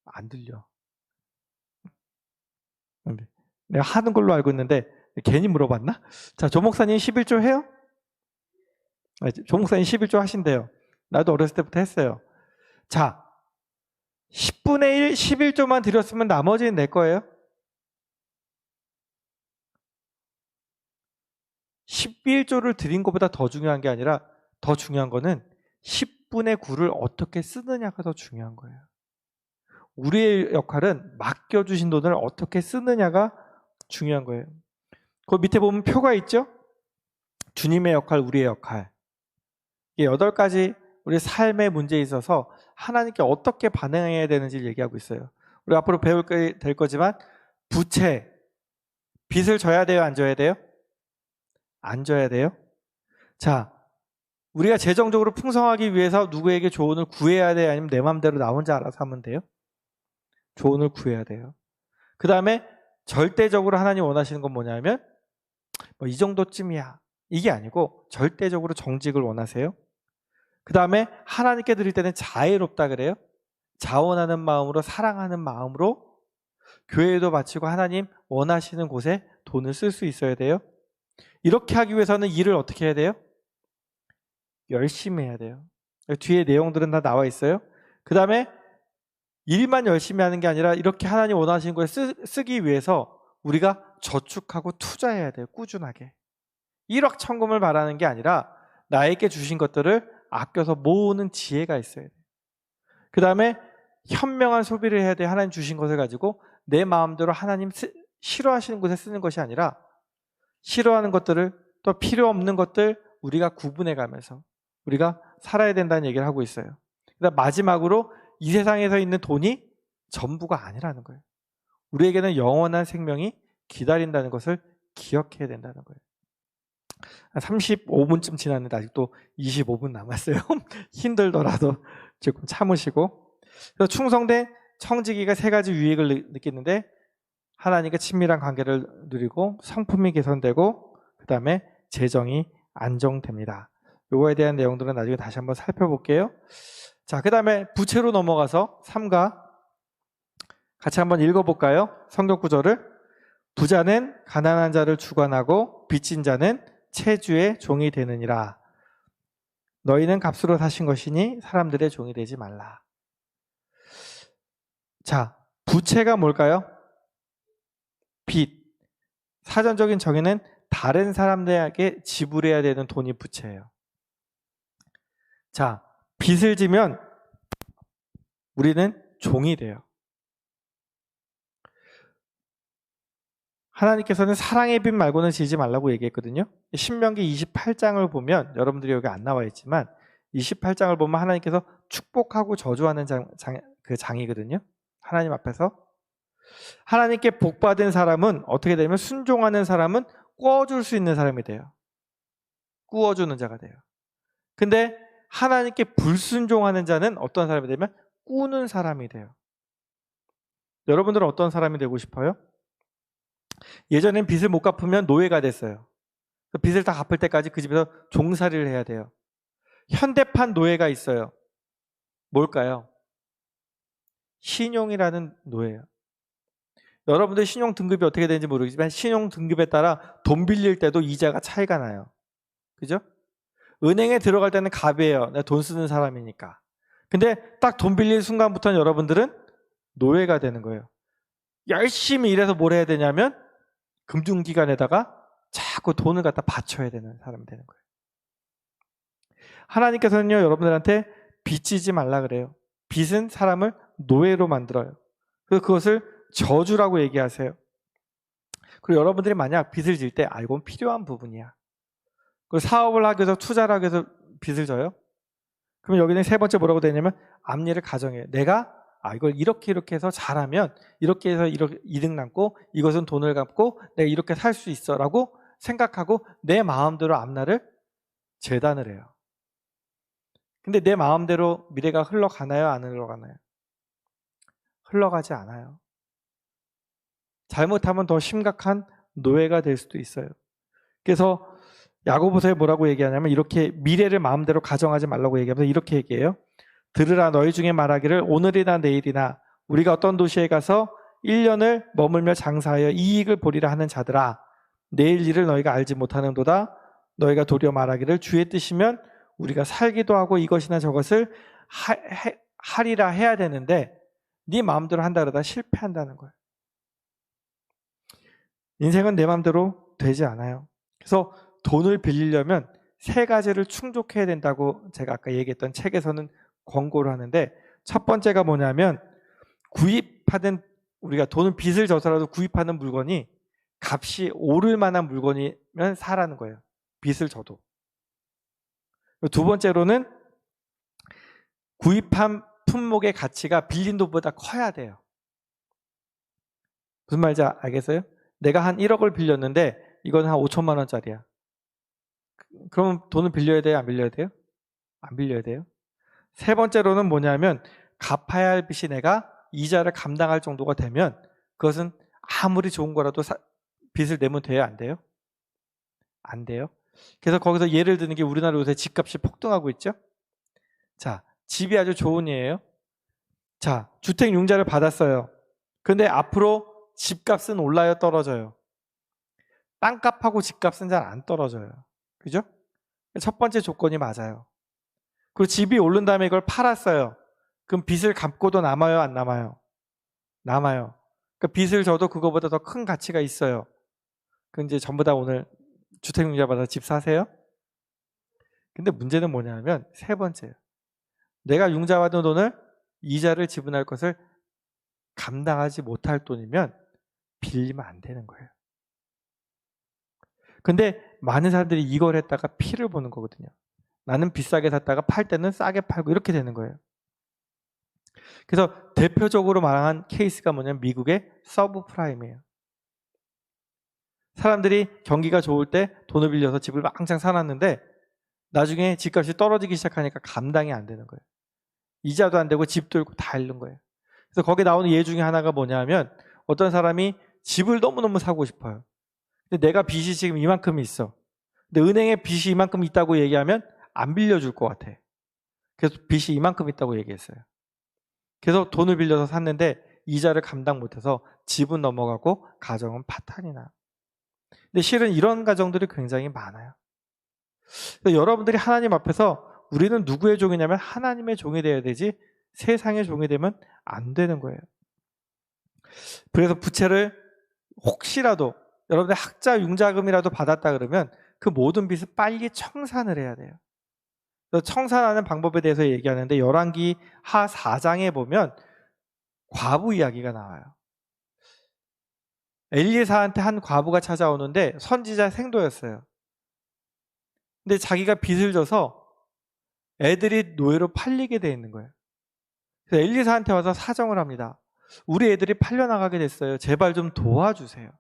안 들려. 내가 하는 걸로 알고 있는데 괜히 물어봤나? 자, 조 목사님 11조 해요? 조 목사님 11조 하신대요. 나도 어렸을 때부터 했어요. 자, 10분의 1, 11조만 드렸으면 나머지는 내 거예요? 11조를 드린 것보다 더 중요한 게 아니라 더 중요한 거는 10분의 9를 어떻게 쓰느냐가 더 중요한 거예요. 우리의 역할은 맡겨주신 돈을 어떻게 쓰느냐가 중요한 거예요. 그 밑에 보면 표가 있죠? 주님의 역할, 우리의 역할. 이게 8가지 우리 삶의 문제에 있어서 하나님께 어떻게 반응해야 되는지를 얘기하고 있어요. 우리 앞으로 배울 게 될 거지만 부채, 빚을 져야 돼요? 안 져야 돼요? 안 져야 돼요? 자, 우리가 재정적으로 풍성하기 위해서 누구에게 조언을 구해야 돼요? 아니면 내 마음대로 나 혼자 알아서 하면 돼요? 조언을 구해야 돼요. 그 다음에 절대적으로 하나님 원하시는 건 뭐냐면 이 정도쯤이야. 이게 아니고 절대적으로 정직을 원하세요. 그 다음에 하나님께 드릴 때는 자애롭다 그래요. 자원하는 마음으로 사랑하는 마음으로 교회에도 바치고 하나님 원하시는 곳에 돈을 쓸 수 있어야 돼요. 이렇게 하기 위해서는 일을 어떻게 해야 돼요? 열심히 해야 돼요. 뒤에 내용들은 다 나와 있어요. 그 다음에 일만 열심히 하는 게 아니라 이렇게 하나님 원하시는 거에 쓰기 위해서 우리가 저축하고 투자해야 돼요. 꾸준하게. 1억 천금을 바라는 게 아니라 나에게 주신 것들을 아껴서 모으는 지혜가 있어야 돼요. 그 다음에 현명한 소비를 해야 돼요. 하나님 주신 것을 가지고 내 마음대로 하나님 싫어하시는 곳에 쓰는 것이 아니라 싫어하는 것들을 또 필요 없는 것들 우리가 구분해 가면서 우리가 살아야 된다는 얘기를 하고 있어요. 그다음 마지막으로 이 세상에서 있는 돈이 전부가 아니라는 거예요. 우리에게는 영원한 생명이 기다린다는 것을 기억해야 된다는 거예요. 35분쯤 지났는데 아직도 25분 남았어요. 힘들더라도 조금 참으시고. 그래서 충성된 청지기가 3가지 유익을 느끼는데 하나님과 친밀한 관계를 누리고 성품이 개선되고 그 다음에 재정이 안정됩니다. 요거에 대한 내용들은 나중에 다시 한번 살펴볼게요. 자, 그 다음에 부채로 넘어가서 3가 같이 한번 읽어볼까요? 성경 구절을. 부자는 가난한 자를 주관하고 빚진 자는 채주의 종이 되느니라. 너희는 값으로 사신 것이니 사람들의 종이 되지 말라. 자, 부채가 뭘까요? 빚. 사전적인 정의는 다른 사람들에게 지불해야 되는 돈이 부채예요. 자, 빚을 지면 우리는 종이 돼요. 하나님께서는 사랑의 빚 말고는 지지 말라고 얘기했거든요. 신명기 28장을 보면, 여러분들이 여기 안 나와 있지만 28장을 보면 하나님께서 축복하고 저주하는 그 장이거든요. 하나님 앞에서. 하나님께 복받은 사람은 어떻게 되냐면, 순종하는 사람은 꾸어줄 수 있는 사람이 돼요. 꾸어주는 자가 돼요. 근데 하나님께 불순종하는 자는 어떤 사람이 되면 꾸는 사람이 돼요. 여러분들은 어떤 사람이 되고 싶어요? 예전엔 빚을 못 갚으면 노예가 됐어요. 빚을 다 갚을 때까지 그 집에서 종살이를 해야 돼요. 현대판 노예가 있어요. 뭘까요? 신용이라는 노예예요. 여러분들 신용 등급이 어떻게 되는지 모르겠지만 신용 등급에 따라 돈 빌릴 때도 이자가 차이가 나요. 그죠? 은행에 들어갈 때는 갑이에요. 내가 돈 쓰는 사람이니까. 근데 딱 돈 빌릴 순간부터는 여러분들은 노예가 되는 거예요. 열심히 일해서 뭘 해야 되냐면 금융기관에다가 자꾸 돈을 갖다 바쳐야 되는 사람이 되는 거예요. 하나님께서는요, 여러분들한테 빚지지 말라 그래요. 빚은 사람을 노예로 만들어요. 그래서 그것을 저주라고 얘기하세요. 그리고 여러분들이 만약 빚을 질 때, 이건 필요한 부분이야. 그리고 사업을 하기 위해서, 투자를 하기 위해서 빚을 져요. 그러면 여기는 세 번째 뭐라고 되냐면 앞일을 가정해요. 내가 이걸 이렇게 해서 잘하면 이렇게 해서 이렇게 이득 남고 이것은 돈을 갚고 내가 이렇게 살 수 있어 라고 생각하고 내 마음대로 앞날을 재단을 해요. 근데 내 마음대로 미래가 흘러가나요? 안 흘러가나요? 흘러가지 않아요. 잘못하면 더 심각한 노예가 될 수도 있어요. 그래서 야고보서에 뭐라고 얘기하냐면 이렇게 미래를 마음대로 가정하지 말라고 얘기하면서 이렇게 얘기해요. 들으라, 너희 중에 말하기를 오늘이나 내일이나 우리가 어떤 도시에 가서 1년을 머물며 장사하여 이익을 보리라 하는 자들아, 내일 일을 너희가 알지 못하는도다. 너희가 도리어 말하기를 주의 뜻이면 우리가 살기도 하고 이것이나 저것을 하리라 해야 되는데 네 마음대로 한다 그러다 실패한다는 거예요. 인생은 내 마음대로 되지 않아요. 그래서 돈을 빌리려면 세 가지를 충족해야 된다고 제가 아까 얘기했던 책에서는 권고를 하는데, 첫 번째가 뭐냐면 구입하는, 우리가 돈을 빚을 져서라도 구입하는 물건이 값이 오를 만한 물건이면 사라는 거예요. 빚을 져도. 두 번째로는 구입한 품목의 가치가 빌린 돈보다 커야 돼요. 무슨 말인지 알겠어요? 내가 한 1억을 빌렸는데 이건 한 5천만 원짜리야. 그러면 돈을 빌려야 돼요? 안 빌려야 돼요? 안 빌려야 돼요. 세 번째로는 뭐냐면 갚아야 할 빚이 내가 이자를 감당할 정도가 되면 그것은 아무리 좋은 거라도 빚을 내면 돼요? 안 돼요? 안 돼요. 그래서 거기서 예를 드는 게 우리나라 요새 집값이 폭등하고 있죠. 자, 집이 아주 좋은 예예요. 자, 주택융자를 받았어요. 근데 앞으로 집값은 올라요, 떨어져요? 땅값하고 집값은 잘 안 떨어져요. 그죠? 첫 번째 조건이 맞아요. 그리고 집이 오른 다음에 이걸 팔았어요. 그럼 빚을 갚고도 남아요, 안 남아요? 남아요. 그러니까 빚을 져도 그거보다 더 큰 가치가 있어요. 그럼 이제 전부 다 오늘 주택융자 받아서 집 사세요? 근데 문제는 뭐냐면 세 번째예요. 내가 융자받은 돈을 이자를 지불할 것을 감당하지 못할 돈이면 빌리면 안 되는 거예요. 근데 많은 사람들이 이걸 했다가 피를 보는 거거든요. 나는 비싸게 샀다가 팔 때는 싸게 팔고 이렇게 되는 거예요. 그래서 대표적으로 말한 케이스가 뭐냐면 미국의 서브프라임이에요. 사람들이 경기가 좋을 때 돈을 빌려서 집을 왕창 사놨는데 나중에 집값이 떨어지기 시작하니까 감당이 안 되는 거예요. 이자도 안 되고 집도 잃고 다 잃는 거예요. 그래서 거기 나오는 예 중에 하나가 뭐냐면 어떤 사람이 집을 너무너무 사고 싶어요. 근데 내가 빚이 지금 이만큼 있어. 근데 은행에 빚이 이만큼 있다고 얘기하면 안 빌려줄 것 같아. 그래서 빚이 이만큼 있다고 얘기했어요. 그래서 돈을 빌려서 샀는데 이자를 감당 못해서 집은 넘어가고 가정은 파탄이 나요. 근데 실은 이런 가정들이 굉장히 많아요. 여러분들이 하나님 앞에서 우리는 누구의 종이냐면 하나님의 종이 되어야 되지 세상의 종이 되면 안 되는 거예요. 그래서 부채를 혹시라도 여러분들 학자 융자금이라도 받았다 그러면 그 모든 빚을 빨리 청산을 해야 돼요. 그래서 청산하는 방법에 대해서 얘기하는데 열왕기 하 4장에 보면 과부 이야기가 나와요. 엘리사한테 한 과부가 찾아오는데 선지자 생도였어요. 근데 자기가 빚을 져서 애들이 노예로 팔리게 돼 있는 거예요. 그래서 엘리사한테 와서 사정을 합니다. 우리 애들이 팔려나가게 됐어요. 제발 좀 도와주세요.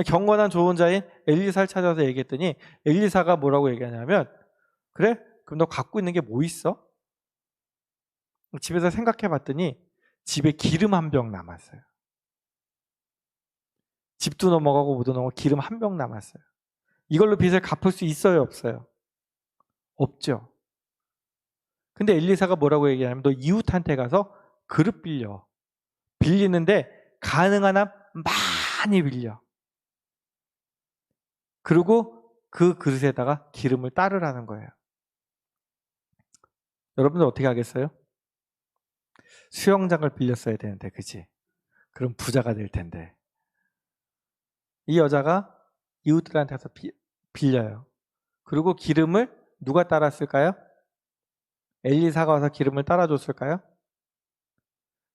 경건한 좋은 자인 엘리사를 찾아서 얘기했더니 엘리사가 뭐라고 얘기하냐면, 그래? 그럼 너 갖고 있는 게 뭐 있어? 집에서 생각해 봤더니 집에 기름 한 병 남았어요. 집도 넘어가고 모두 넘어가고 기름 한 병 남았어요. 이걸로 빚을 갚을 수 있어요, 없어요? 없죠. 근데 엘리사가 뭐라고 얘기하냐면, 너 이웃한테 가서 그릇 빌려. 빌리는데 가능한 한 많이 빌려. 그리고 그 그릇에다가 기름을 따르라는 거예요. 여러분들 어떻게 하겠어요? 수영장을 빌렸어야 되는데, 그치? 그럼 부자가 될 텐데. 이 여자가 이웃들한테 가서 빌려요. 그리고 기름을 누가 따랐을까요? 엘리사가 와서 기름을 따라줬을까요?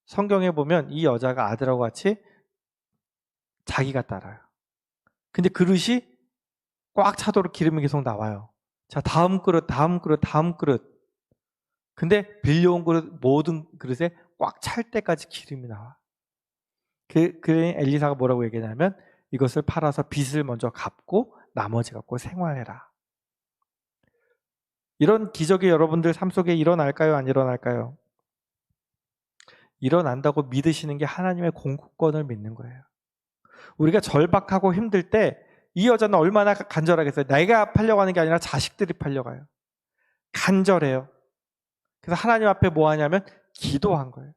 성경에 보면 이 여자가 아들하고 같이 자기가 따라요. 근데 그릇이 꽉 차도록 기름이 계속 나와요. 자, 다음 그릇, 다음 그릇, 다음 그릇. 근데 빌려온 그릇, 모든 그릇에 꽉 찰 때까지 기름이 나와. 그 엘리사가 뭐라고 얘기하냐면, 이것을 팔아서 빚을 먼저 갚고 나머지 갖고 생활해라. 이런 기적이 여러분들 삶 속에 일어날까요? 안 일어날까요? 일어난다고 믿으시는 게 하나님의 공급권을 믿는 거예요. 우리가 절박하고 힘들 때 이 여자는 얼마나 간절하겠어요. 내가 팔려고 하는 게 아니라 자식들이 팔려가요. 간절해요. 그래서 하나님 앞에 뭐 하냐면 기도한 거예요.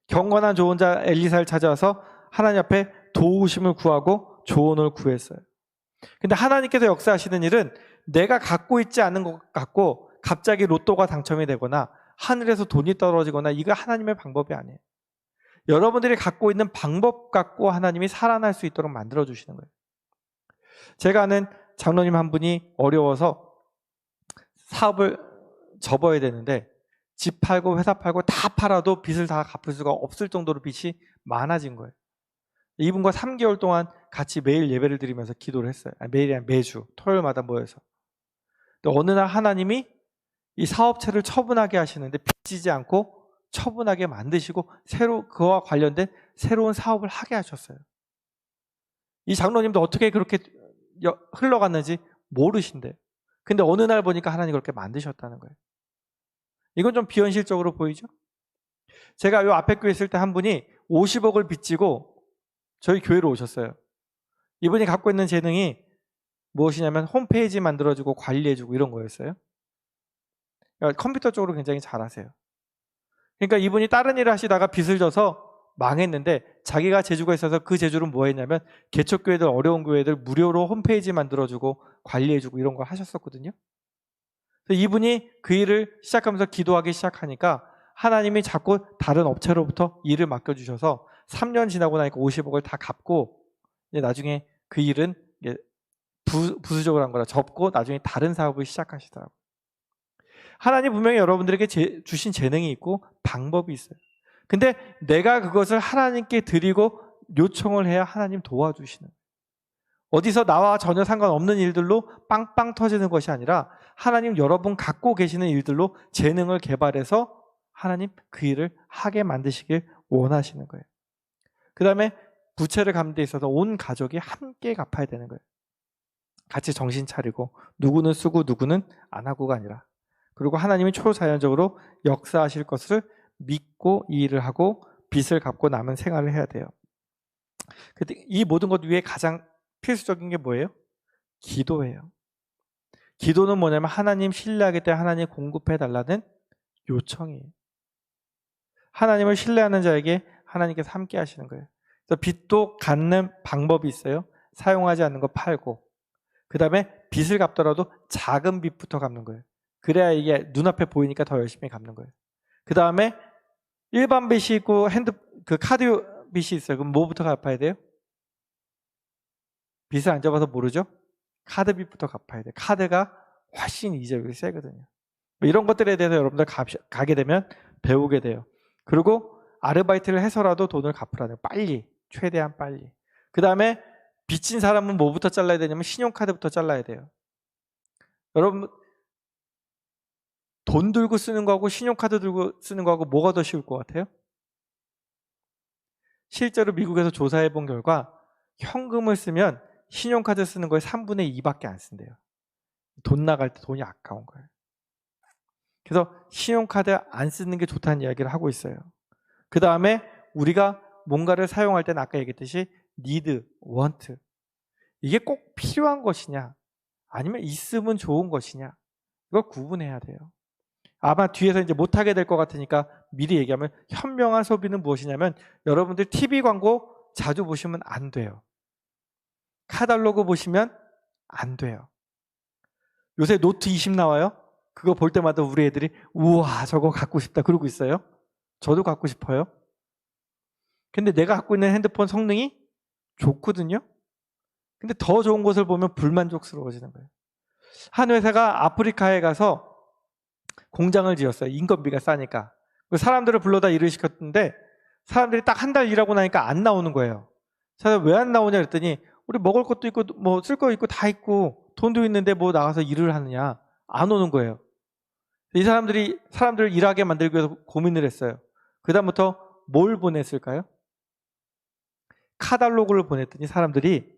경건한 좋은 자 엘리사를 찾아와서 하나님 앞에 도우심을 구하고 조언을 구했어요. 근데 하나님께서 역사하시는 일은 내가 갖고 있지 않은 것 같고 갑자기 로또가 당첨이 되거나 하늘에서 돈이 떨어지거나, 이거 하나님의 방법이 아니에요. 여러분들이 갖고 있는 방법 갖고 하나님이 살아날 수 있도록 만들어주시는 거예요. 제가 아는 장로님 한 분이 어려워서 사업을 접어야 되는데 집 팔고 회사 팔고 다 팔아도 빚을 다 갚을 수가 없을 정도로 빚이 많아진 거예요. 이분과 3개월 동안 같이 매일 예배를 드리면서 기도를 했어요. 매일이 아니라 매주 토요일마다 모여서. 근데 어느 날 하나님이 이 사업체를 처분하게 하시는데 빚지지 않고 처분하게 만드시고 그와 관련된 새로운 사업을 하게 하셨어요. 이 장로님도 어떻게 그렇게 흘러갔는지 모르신대요. 근데 어느 날 보니까 하나님 그렇게 만드셨다는 거예요. 이건 좀 비현실적으로 보이죠? 제가 요 앞에 교회 있을 때 한 분이 50억을 빚지고 저희 교회로 오셨어요. 이분이 갖고 있는 재능이 무엇이냐면 홈페이지 만들어주고 관리해주고 이런 거였어요. 그러니까 컴퓨터 쪽으로 굉장히 잘하세요. 그러니까 이분이 다른 일을 하시다가 빚을 져서 망했는데 자기가 재주가 있어서 그 재주를 뭐 했냐면 개척교회들, 어려운 교회들 무료로 홈페이지 만들어주고 관리해주고 이런 걸 하셨었거든요. 그래서 이분이 그 일을 시작하면서 기도하기 시작하니까 하나님이 자꾸 다른 업체로부터 일을 맡겨주셔서 3년 지나고 나니까 50억을 다 갚고 이제 나중에 그 일은 부수적으로 한 거라 접고 나중에 다른 사업을 시작하시더라고요. 하나님 분명히 여러분들에게 주신 재능이 있고 방법이 있어요. 근데 내가 그것을 하나님께 드리고 요청을 해야 하나님 도와주시는 거예요. 어디서 나와 전혀 상관없는 일들로 빵빵 터지는 것이 아니라 하나님 여러분 갖고 계시는 일들로 재능을 개발해서 하나님 그 일을 하게 만드시길 원하시는 거예요. 그 다음에 부채를 갚는 데 있어서 온 가족이 함께 갚아야 되는 거예요. 같이 정신 차리고 누구는 쓰고 누구는 안 하고가 아니라, 그리고 하나님이 초자연적으로 역사하실 것을 믿고 이 일을 하고 빚을 갚고 남은 생활을 해야 돼요. 근데 이 모든 것 위에 가장 필수적인 게 뭐예요? 기도예요. 기도는 뭐냐면 하나님 신뢰하기 때문에 하나님 공급해달라는 요청이에요. 하나님을 신뢰하는 자에게 하나님께서 함께 하시는 거예요. 그래서 빚도 갚는 방법이 있어요. 사용하지 않는 거 팔고, 그 다음에 빚을 갚더라도 작은 빚부터 갚는 거예요. 그래야 이게 눈앞에 보이니까 더 열심히 갚는 거예요. 그 다음에 일반 빚이 있고 카드 빚이 있어요. 그럼 뭐부터 갚아야 돼요? 빚을 안 잡아서 모르죠? 카드 빚부터 갚아야 돼요. 카드가 훨씬 이자율이 세거든요. 이런 것들에 대해서 여러분들 가게 되면 배우게 돼요. 그리고 아르바이트를 해서라도 돈을 갚으라는 거예요. 빨리, 최대한 빨리. 그 다음에 빚진 사람은 뭐부터 잘라야 되냐면 신용카드부터 잘라야 돼요. 여러분, 돈 들고 쓰는 거하고 신용카드 들고 쓰는 거하고 뭐가 더 쉬울 것 같아요? 실제로 미국에서 조사해 본 결과 현금을 쓰면 신용카드 쓰는 거에 3분의 2밖에 안 쓴대요. 돈 나갈 때 돈이 아까운 거예요. 그래서 신용카드 안 쓰는 게 좋다는 이야기를 하고 있어요. 그 다음에 우리가 뭔가를 사용할 때는 아까 얘기했듯이 need, want. 이게 꼭 필요한 것이냐 아니면 있으면 좋은 것이냐 이걸 구분해야 돼요. 아마 뒤에서 이제 못하게 될 것 같으니까 미리 얘기하면 현명한 소비는 무엇이냐면 여러분들 TV 광고 자주 보시면 안 돼요. 카탈로그 보시면 안 돼요. 요새 노트 20 나와요. 그거 볼 때마다 우리 애들이 우와 저거 갖고 싶다 그러고 있어요. 저도 갖고 싶어요. 근데 내가 갖고 있는 핸드폰 성능이 좋거든요. 근데 더 좋은 것을 보면 불만족스러워지는 거예요. 한 회사가 아프리카에 가서 공장을 지었어요. 인건비가 싸니까. 사람들을 불러다 일을 시켰는데 사람들이 딱 한 달 일하고 나니까 안 나오는 거예요. 그래서 왜 안 나오냐 그랬더니 우리 먹을 것도 있고 뭐 쓸 거 있고 다 있고 돈도 있는데 뭐 나가서 일을 하느냐. 안 오는 거예요. 이 사람들을 일하게 만들기 위해서 고민을 했어요. 그다음부터 뭘 보냈을까요? 카탈로그를 보냈더니 사람들이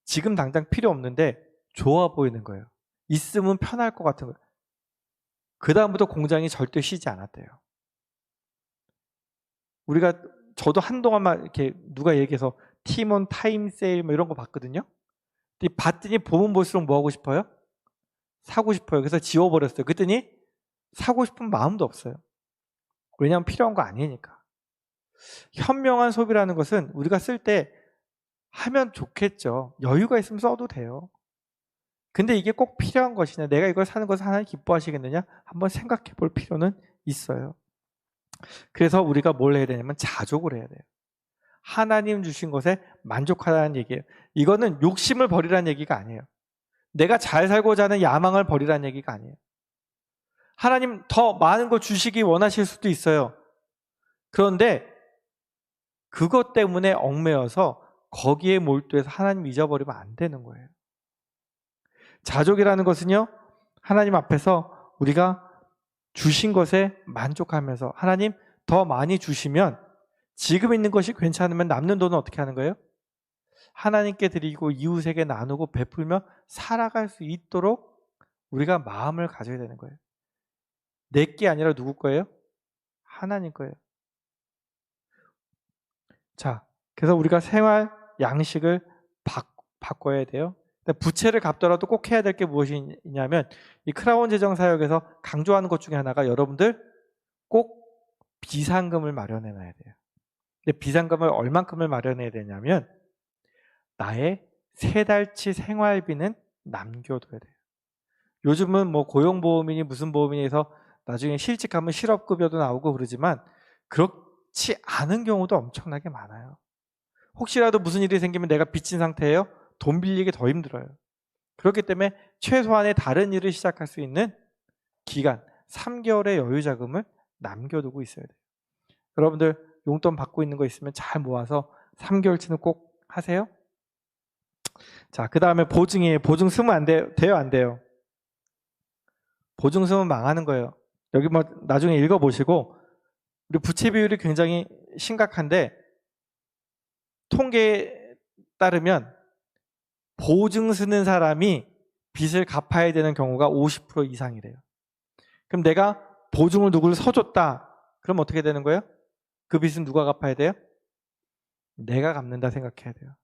지금 당장 필요 없는데 좋아 보이는 거예요. 있으면 편할 것 같은 거예요. 그다음부터 공장이 절대 쉬지 않았대요. 저도 한동안만 이렇게 누가 얘기해서 팀원 타임 세일 뭐 이런 거 봤거든요. 근데 봤더니 보면 볼수록 뭐 하고 싶어요? 사고 싶어요. 그래서 지워버렸어요. 그랬더니 사고 싶은 마음도 없어요. 왜냐하면 필요한 거 아니니까. 현명한 소비라는 것은 우리가 쓸 때 하면 좋겠죠. 여유가 있으면 써도 돼요. 근데 이게 꼭 필요한 것이냐, 내가 이걸 사는 것을 하나님 기뻐하시겠느냐 한번 생각해 볼 필요는 있어요. 그래서 우리가 뭘 해야 되냐면 자족을 해야 돼요. 하나님 주신 것에 만족하라는 얘기예요. 이거는 욕심을 버리라는 얘기가 아니에요. 내가 잘 살고자 하는 야망을 버리라는 얘기가 아니에요. 하나님 더 많은 거 주시기 원하실 수도 있어요. 그런데 그것 때문에 얽매여서 거기에 몰두해서 하나님 잊어버리면 안 되는 거예요. 자족이라는 것은요, 하나님 앞에서 우리가 주신 것에 만족하면서 하나님 더 많이 주시면 지금 있는 것이 괜찮으면 남는 돈은 어떻게 하는 거예요? 하나님께 드리고 이웃에게 나누고 베풀며 살아갈 수 있도록 우리가 마음을 가져야 되는 거예요. 내 게 아니라 누구 거예요? 하나님 거예요. 자, 그래서 우리가 생활 양식을 바꿔야 돼요. 부채를 갚더라도 꼭 해야 될 게 무엇이냐면 이 크라운 재정 사역에서 강조하는 것 중에 하나가 여러분들 꼭 비상금을 마련해 놔야 돼요. 근데 비상금을 얼만큼을 마련해야 되냐면 나의 3달치 생활비는 남겨둬야 돼요. 요즘은 뭐 고용보험이니 무슨 보험이니 해서 나중에 실직하면 실업급여도 나오고 그러지만 그렇지 않은 경우도 엄청나게 많아요. 혹시라도 무슨 일이 생기면 내가 빚진 상태예요? 돈 빌리기 더 힘들어요. 그렇기 때문에 최소한의 다른 일을 시작할 수 있는 기간 3개월의 여유자금을 남겨두고 있어야 돼요. 여러분들 용돈 받고 있는 거 있으면 잘 모아서 3개월치는 꼭 하세요. 자, 그 다음에 보증이에요. 보증 쓰면 안 돼요? 돼요? 안 돼요? 보증 쓰면 망하는 거예요. 여기 뭐 나중에 읽어보시고 우리 부채 비율이 굉장히 심각한데 통계에 따르면 보증 쓰는 사람이 빚을 갚아야 되는 경우가 50% 이상이래요. 그럼 내가 보증을 누구를 서줬다. 그럼 어떻게 되는 거예요? 그 빚은 누가 갚아야 돼요? 내가 갚는다 생각해야 돼요.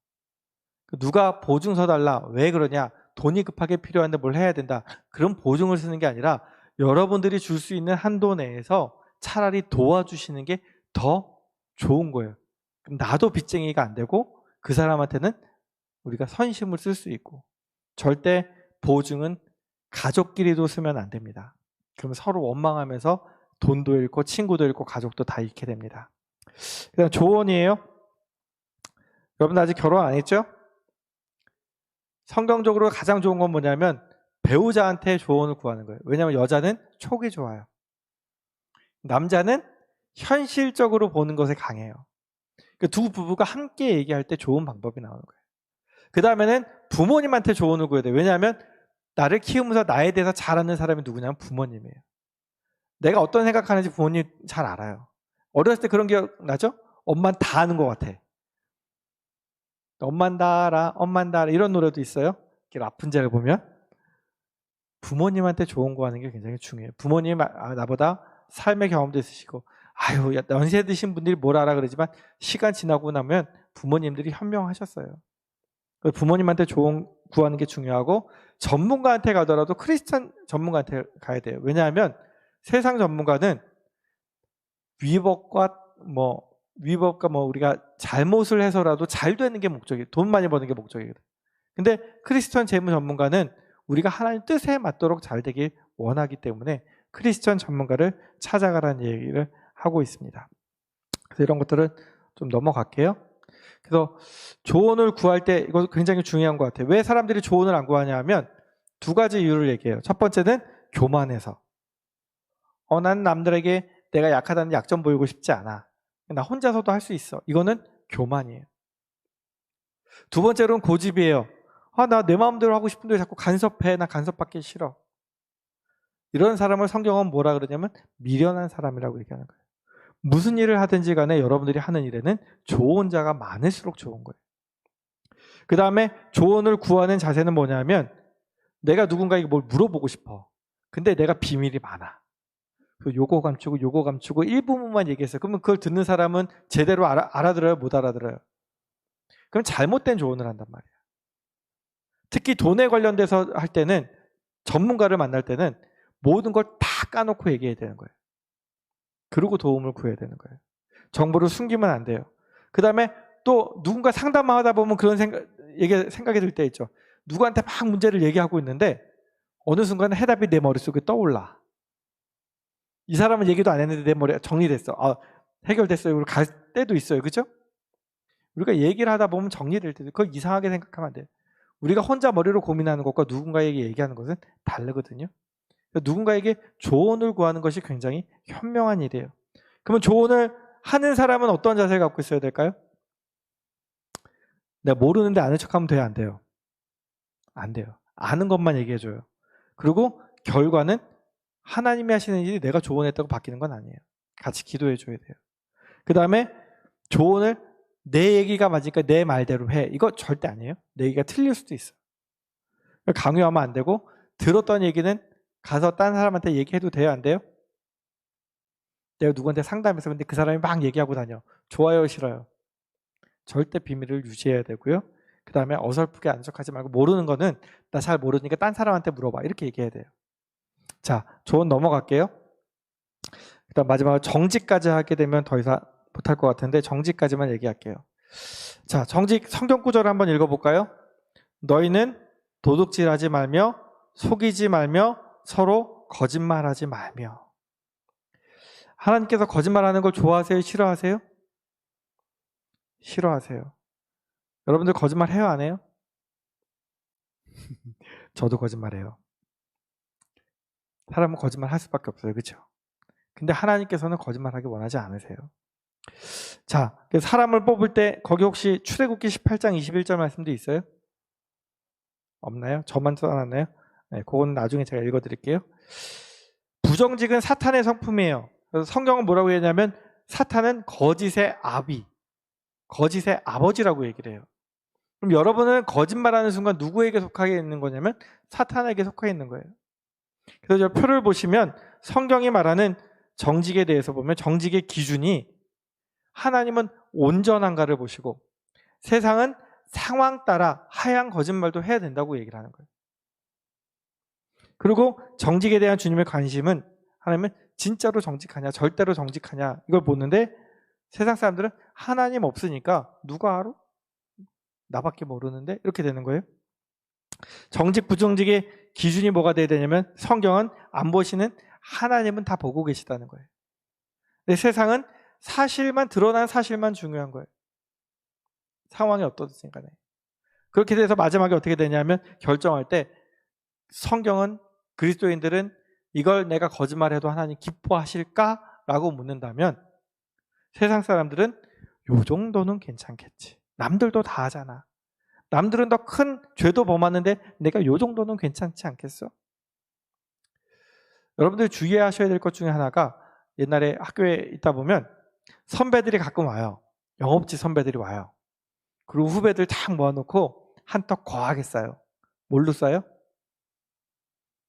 누가 보증 서달라. 왜 그러냐? 돈이 급하게 필요한데 뭘 해야 된다. 그럼 보증을 쓰는 게 아니라 여러분들이 줄 수 있는 한도 내에서 차라리 도와주시는 게 더 좋은 거예요. 그럼 나도 빚쟁이가 안 되고 그 사람한테는 우리가 선심을 쓸 수 있고 절대 보증은 가족끼리도 쓰면 안 됩니다. 그러면 서로 원망하면서 돈도 잃고 친구도 잃고 가족도 다 잃게 됩니다. 그다음 조언이에요. 여러분 아직 결혼 안 했죠? 성경적으로 가장 좋은 건 뭐냐면 배우자한테 조언을 구하는 거예요. 왜냐하면 여자는 촉이 좋아요. 남자는 현실적으로 보는 것에 강해요. 그 두 부부가 함께 얘기할 때 좋은 방법이 나오는 거예요. 그 다음에는 부모님한테 조언을 구해야 돼요. 왜냐하면 나를 키우면서 나에 대해서 잘 아는 사람이 누구냐면 부모님이에요. 내가 어떤 생각하는지 부모님 잘 알아요. 어렸을 때 그런 기억 나죠? 엄마는 다 아는 것 같아. 엄만 다 알아, 엄만 다 알아. 이런 노래도 있어요. 라푼젤을 보면. 부모님한테 조언 구하는 게 굉장히 중요해요. 부모님 나보다 삶의 경험도 있으시고 아유 연세 드신 분들이 뭘 알아 그러지만 시간 지나고 나면 부모님들이 현명하셨어요. 부모님한테 조언 구하는 게 중요하고 전문가한테 가더라도 크리스찬 전문가한테 가야 돼요. 왜냐하면 세상 전문가는 위법과 우리가 잘못을 해서라도 잘 되는 게 목적이에요. 돈 많이 버는 게 목적이거든. 근데 크리스천 재무 전문가는 우리가 하나님 뜻에 맞도록 잘 되길 원하기 때문에 크리스천 전문가를 찾아가라는 얘기를 하고 있습니다. 그래서 이런 것들은 좀 넘어갈게요. 그래서 조언을 구할 때 이거 굉장히 중요한 것 같아요. 왜 사람들이 조언을 안 구하냐 하면 두 가지 이유를 얘기해요. 첫 번째는 교만해서. 난 남들에게 내가 약하다는 약점 보이고 싶지 않아. 나 혼자서도 할 수 있어. 이거는 교만이에요. 두 번째로는 고집이에요. 나 내 마음대로 하고 싶은데 자꾸 간섭해. 나 간섭받기 싫어. 이런 사람을 성경은 뭐라 그러냐면 미련한 사람이라고 얘기하는 거예요. 무슨 일을 하든지 간에 여러분들이 하는 일에는 조언자가 많을수록 좋은 거예요. 그 다음에 조언을 구하는 자세는 뭐냐면 내가 누군가에게 뭘 물어보고 싶어. 근데 내가 비밀이 많아. 요거 감추고 일부분만 얘기했어요. 그러면 그걸 듣는 사람은 제대로 알아들어요? 못 알아들어요? 그럼 잘못된 조언을 한단 말이에요. 특히 돈에 관련돼서 할 때는 전문가를 만날 때는 모든 걸 다 까놓고 얘기해야 되는 거예요. 그리고 도움을 구해야 되는 거예요. 정보를 숨기면 안 돼요. 그 다음에 또 누군가 상담을 하다 보면 그런 생각이 들 때 있죠. 누구한테 막 문제를 얘기하고 있는데 어느 순간 해답이 내 머릿속에 떠올라. 이 사람은 얘기도 안 했는데 내 머리가 정리됐어. 해결됐어요. 그리고 갈 때도 있어요. 그죠? 우리가 얘기를 하다 보면 정리될 때도 그거 이상하게 생각하면 안 돼요. 우리가 혼자 머리로 고민하는 것과 누군가에게 얘기하는 것은 다르거든요. 누군가에게 조언을 구하는 것이 굉장히 현명한 일이에요. 그러면 조언을 하는 사람은 어떤 자세를 갖고 있어야 될까요? 내가 모르는데 아는 척하면 돼요? 안 돼요? 안 돼요. 아는 것만 얘기해줘요. 그리고 결과는 하나님이 하시는 일이 내가 조언했다고 바뀌는 건 아니에요. 같이 기도해줘야 돼요. 그 다음에 조언을 내 얘기가 맞으니까 내 말대로 해. 이거 절대 아니에요. 내 얘기가 틀릴 수도 있어요. 강요하면 안 되고 들었던 얘기는 가서 딴 사람한테 얘기해도 돼요? 안 돼요? 내가 누구한테 상담해서 근데 그 사람이 막 얘기하고 다녀. 좋아요? 싫어요? 절대 비밀을 유지해야 되고요. 그 다음에 어설프게 아는 척하지 말고 모르는 거는 나 잘 모르니까 딴 사람한테 물어봐. 이렇게 얘기해야 돼요. 자, 조언 넘어갈게요. 일단 마지막으로 정직까지 하게 되면 더 이상 못할 것 같은데 정직까지만 얘기할게요. 자, 정직 성경 구절 한번 읽어볼까요? 너희는 도둑질하지 말며 속이지 말며 서로 거짓말하지 말며. 하나님께서 거짓말하는 걸 좋아하세요? 싫어하세요? 싫어하세요. 여러분들 거짓말 해요? 안 해요? 저도 거짓말해요. 사람은 거짓말 할 수밖에 없어요. 그렇죠? 근데 하나님께서는 거짓말하기 원하지 않으세요. 자, 사람을 뽑을 때 거기 혹시 출애굽기 18장 21절 말씀도 있어요? 없나요? 저만 써놨나요? 네, 그건 나중에 제가 읽어드릴게요. 부정직은 사탄의 성품이에요. 그래서 성경은 뭐라고 했냐면 사탄은 거짓의 아비, 거짓의 아버지라고 얘기를 해요. 그럼 여러분은 거짓말하는 순간 누구에게 속하게 있는 거냐면 사탄에게 속해 있는 거예요. 그래서 저 표를 보시면 성경이 말하는 정직에 대해서 보면 정직의 기준이 하나님은 온전한가를 보시고 세상은 상황 따라 하얀 거짓말도 해야 된다고 얘기를 하는 거예요. 그리고 정직에 대한 주님의 관심은 하나님은 진짜로 정직하냐 절대로 정직하냐 이걸 보는데 세상 사람들은 하나님 없으니까 누가 알아? 나밖에 모르는데 이렇게 되는 거예요. 정직 부정직의 기준이 뭐가 돼야 되냐면 성경은 안 보시는 하나님은 다 보고 계시다는 거예요. 근데 세상은 사실만 드러난 사실만 중요한 거예요. 상황이 어떻든 간에. 그렇게 돼서 마지막에 어떻게 되냐면 결정할 때 성경은 그리스도인들은 이걸 내가 거짓말해도 하나님 기뻐하실까? 라고 묻는다면 세상 사람들은 요 정도는 괜찮겠지. 남들도 다 하잖아. 남들은 더 큰 죄도 범하는데 내가 요 정도는 괜찮지 않겠어? 여러분들 주의하셔야 될 것 중에 하나가, 옛날에 학교에 있다 보면 선배들이 가끔 와요. 영업직 선배들이 와요. 그리고 후배들 탁 모아놓고 한턱 거하게 싸요. 뭘로 싸요?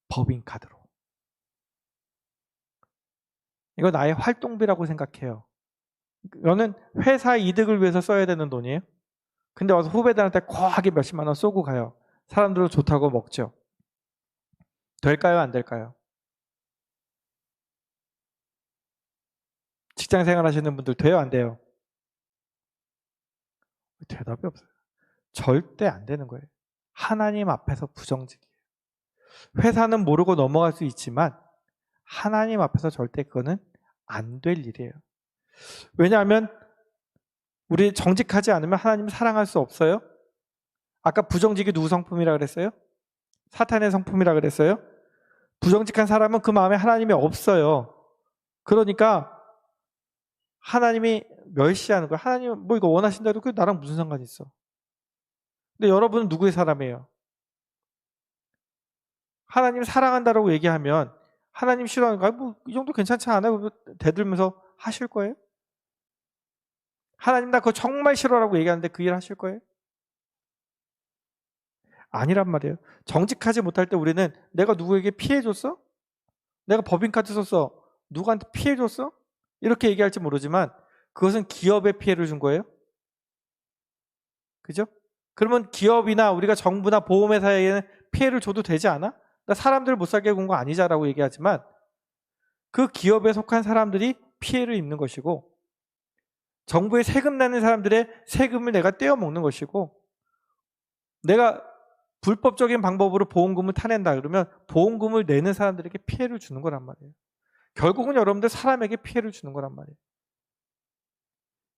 법인카드로. 이거 나의 활동비라고 생각해요. 이거는 회사 이득을 위해서 써야 되는 돈이에요. 근데 와서 후배들한테 거하게 몇십만 원 쏘고 가요. 사람들은 좋다고 먹죠. 될까요? 안 될까요? 직장 생활 하시는 분들 돼요? 안 돼요? 대답이 없어요. 절대 안 되는 거예요. 하나님 앞에서 부정직이에요. 회사는 모르고 넘어갈 수 있지만 하나님 앞에서 절대 그거는 안 될 일이에요. 왜냐하면 우리 정직하지 않으면 하나님 사랑할 수 없어요. 아까 부정직이 누구 성품이라 그랬어요? 사탄의 성품이라 그랬어요? 부정직한 사람은 그 마음에 하나님이 없어요. 그러니까 하나님이 멸시하는 거예요. 하나님 뭐 이거 원하신다 해도 그게 나랑 무슨 상관이 있어? 근데 여러분은 누구의 사람이에요? 하나님 사랑한다라고 얘기하면 하나님 싫어하는 거, 뭐 이 정도 괜찮지 않아요? 대들면서 하실 거예요? 하나님 나 그거 정말 싫어라고 얘기하는데 그 일 하실 거예요? 아니란 말이에요. 정직하지 못할 때 우리는 내가 누구에게 피해 줬어? 내가 법인카드 썼어. 누구한테 피해 줬어? 이렇게 얘기할지 모르지만 그것은 기업에 피해를 준 거예요. 그죠? 그러면 기업이나 우리가 정부나 보험회사에는 피해를 줘도 되지 않아? 나 사람들 못 살게 군 거 아니자라고 얘기하지만 그 기업에 속한 사람들이 피해를 입는 것이고, 정부에 세금 내는 사람들의 세금을 내가 떼어먹는 것이고, 내가 불법적인 방법으로 보험금을 타낸다 그러면 보험금을 내는 사람들에게 피해를 주는 거란 말이에요. 결국은 여러분들 사람에게 피해를 주는 거란 말이에요.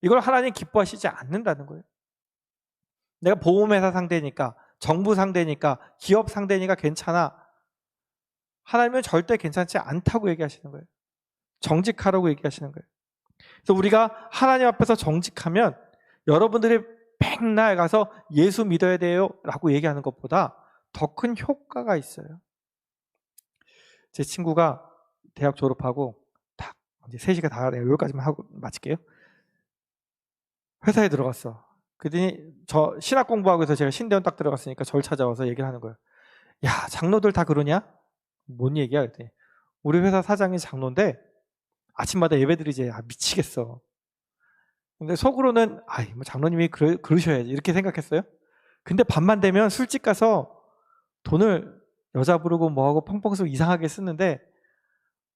이걸 하나님 기뻐하시지 않는다는 거예요. 내가 보험회사 상대니까, 정부 상대니까, 기업 상대니까 괜찮아. 하나님은 절대 괜찮지 않다고 얘기하시는 거예요. 정직하라고 얘기하시는 거예요. 그래서 우리가 하나님 앞에서 정직하면 여러분들이 백날 가서 예수 믿어야 돼요 라고 얘기하는 것보다 더 큰 효과가 있어요. 제 친구가 대학 졸업하고 딱 이제 3시가 다 가네요. 여기까지만 하고 마칠게요. 회사에 들어갔어. 그랬더니 저 신학 공부하고 해서 제가 신대원 딱 들어갔으니까 저를 찾아와서 얘기를 하는 거예요. 야, 장로들 다 그러냐? 뭔 얘기야? 그랬더니 우리 회사 사장이 장로인데 아침마다 예배드리지. 아, 미치겠어. 근데 속으로는 아이 뭐 장로님이 그러셔야지 이렇게 생각했어요. 근데 밤만 되면 술집 가서 돈을 여자 부르고 뭐하고 펑펑 쓰고 이상하게 쓰는데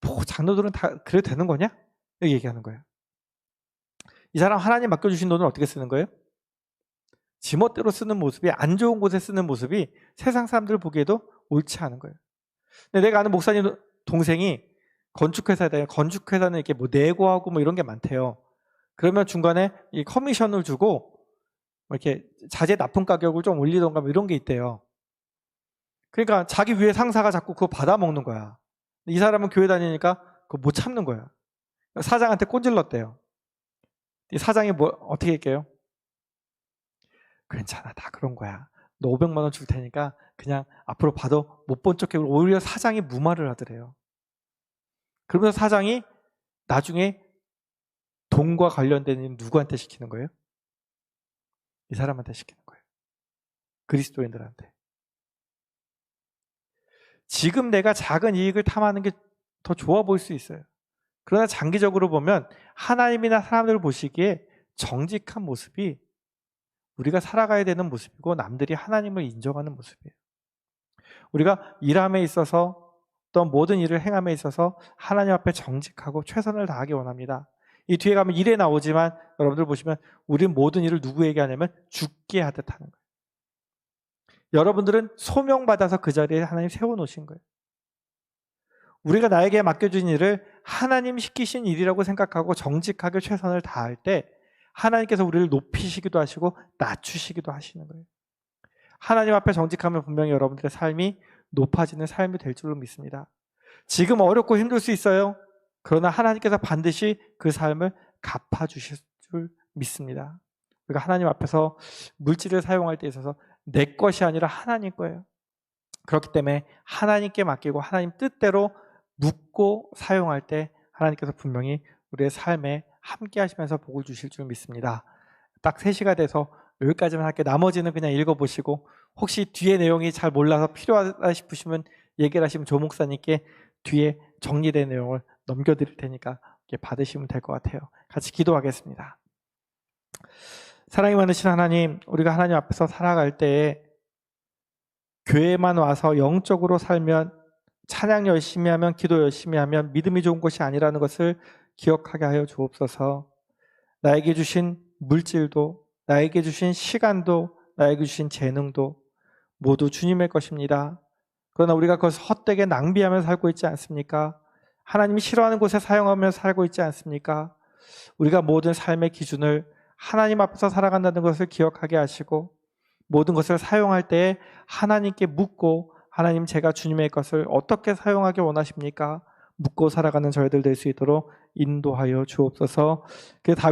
뭐 장로들은 다 그래도 되는 거냐? 이렇게 얘기하는 거예요. 이 사람 하나님 맡겨주신 돈을 어떻게 쓰는 거예요? 지멋대로 쓰는 모습이, 안 좋은 곳에 쓰는 모습이 세상 사람들 보기에도 옳지 않은 거예요. 근데 내가 아는 목사님 동생이 건축회사에, 건축회사는 이렇게 뭐 내고하고 뭐 이런 게 많대요. 그러면 중간에 이 커미션을 주고 뭐 이렇게 자재 납품 가격을 좀 올리던가 뭐 이런 게 있대요. 그러니까 자기 위에 상사가 자꾸 그거 받아먹는 거야. 이 사람은 교회 다니니까 그거 못 참는 거야. 사장한테 꼰질렀대요. 이 사장이 뭐 어떻게 할게요? 괜찮아, 다 그런 거야. 너 500만 원 줄 테니까 그냥 앞으로 봐도 못 본 척해. 오히려 사장이 무마를 하더래요. 그러면서 사장이 나중에 돈과 관련된 일 누구한테 시키는 거예요? 이 사람한테 시키는 거예요. 그리스도인들한테. 지금 내가 작은 이익을 탐하는 게 더 좋아 보일 수 있어요. 그러나 장기적으로 보면 하나님이나 사람들을 보시기에 정직한 모습이 우리가 살아가야 되는 모습이고 남들이 하나님을 인정하는 모습이에요. 우리가 일함에 있어서 어떤 모든 일을 행함에 있어서 하나님 앞에 정직하고 최선을 다하기 원합니다. 이 뒤에 가면 일에 나오지만 여러분들 보시면 우리는 모든 일을 누구에게 하냐면 주께 하듯 하는 거예요. 여러분들은 소명받아서 그 자리에 하나님 세워놓으신 거예요. 우리가 나에게 맡겨준 일을 하나님 시키신 일이라고 생각하고 정직하게 최선을 다할 때 하나님께서 우리를 높이시기도 하시고 낮추시기도 하시는 거예요. 하나님 앞에 정직하면 분명히 여러분들의 삶이 높아지는 삶이 될 줄로 믿습니다. 지금 어렵고 힘들 수 있어요. 그러나 하나님께서 반드시 그 삶을 갚아주실 줄 믿습니다. 우리가 하나님 앞에서 물질을 사용할 때 있어서 내 것이 아니라 하나님 거예요. 그렇기 때문에 하나님께 맡기고 하나님 뜻대로 묻고 사용할 때 하나님께서 분명히 우리의 삶에 함께 하시면서 복을 주실 줄 믿습니다. 딱 3시가 돼서 여기까지만 할게요. 나머지는 그냥 읽어보시고 혹시 뒤에 내용이 잘 몰라서 필요하다 싶으시면 얘기를 하시면 조 목사님께 뒤에 정리된 내용을 넘겨드릴 테니까 받으시면 될 것 같아요. 같이 기도하겠습니다. 사랑이 많으신 하나님, 우리가 하나님 앞에서 살아갈 때에 교회만 와서 영적으로 살면, 찬양 열심히 하면, 기도 열심히 하면 믿음이 좋은 것이 아니라는 것을 기억하게 하여 주옵소서. 나에게 주신 물질도, 나에게 주신 시간도, 나에게 주신 재능도 모두 주님의 것입니다. 그러나 우리가 그것을 헛되게 낭비하며 살고 있지 않습니까? 하나님이 싫어하는 곳에 사용하며 살고 있지 않습니까? 우리가 모든 삶의 기준을 하나님 앞에서 살아간다는 것을 기억하게 하시고, 모든 것을 사용할 때에 하나님께 묻고, 하나님, 제가 주님의 것을 어떻게 사용하기 원하십니까? 묻고 살아가는 저희들 될 수 있도록 인도하여 주옵소서.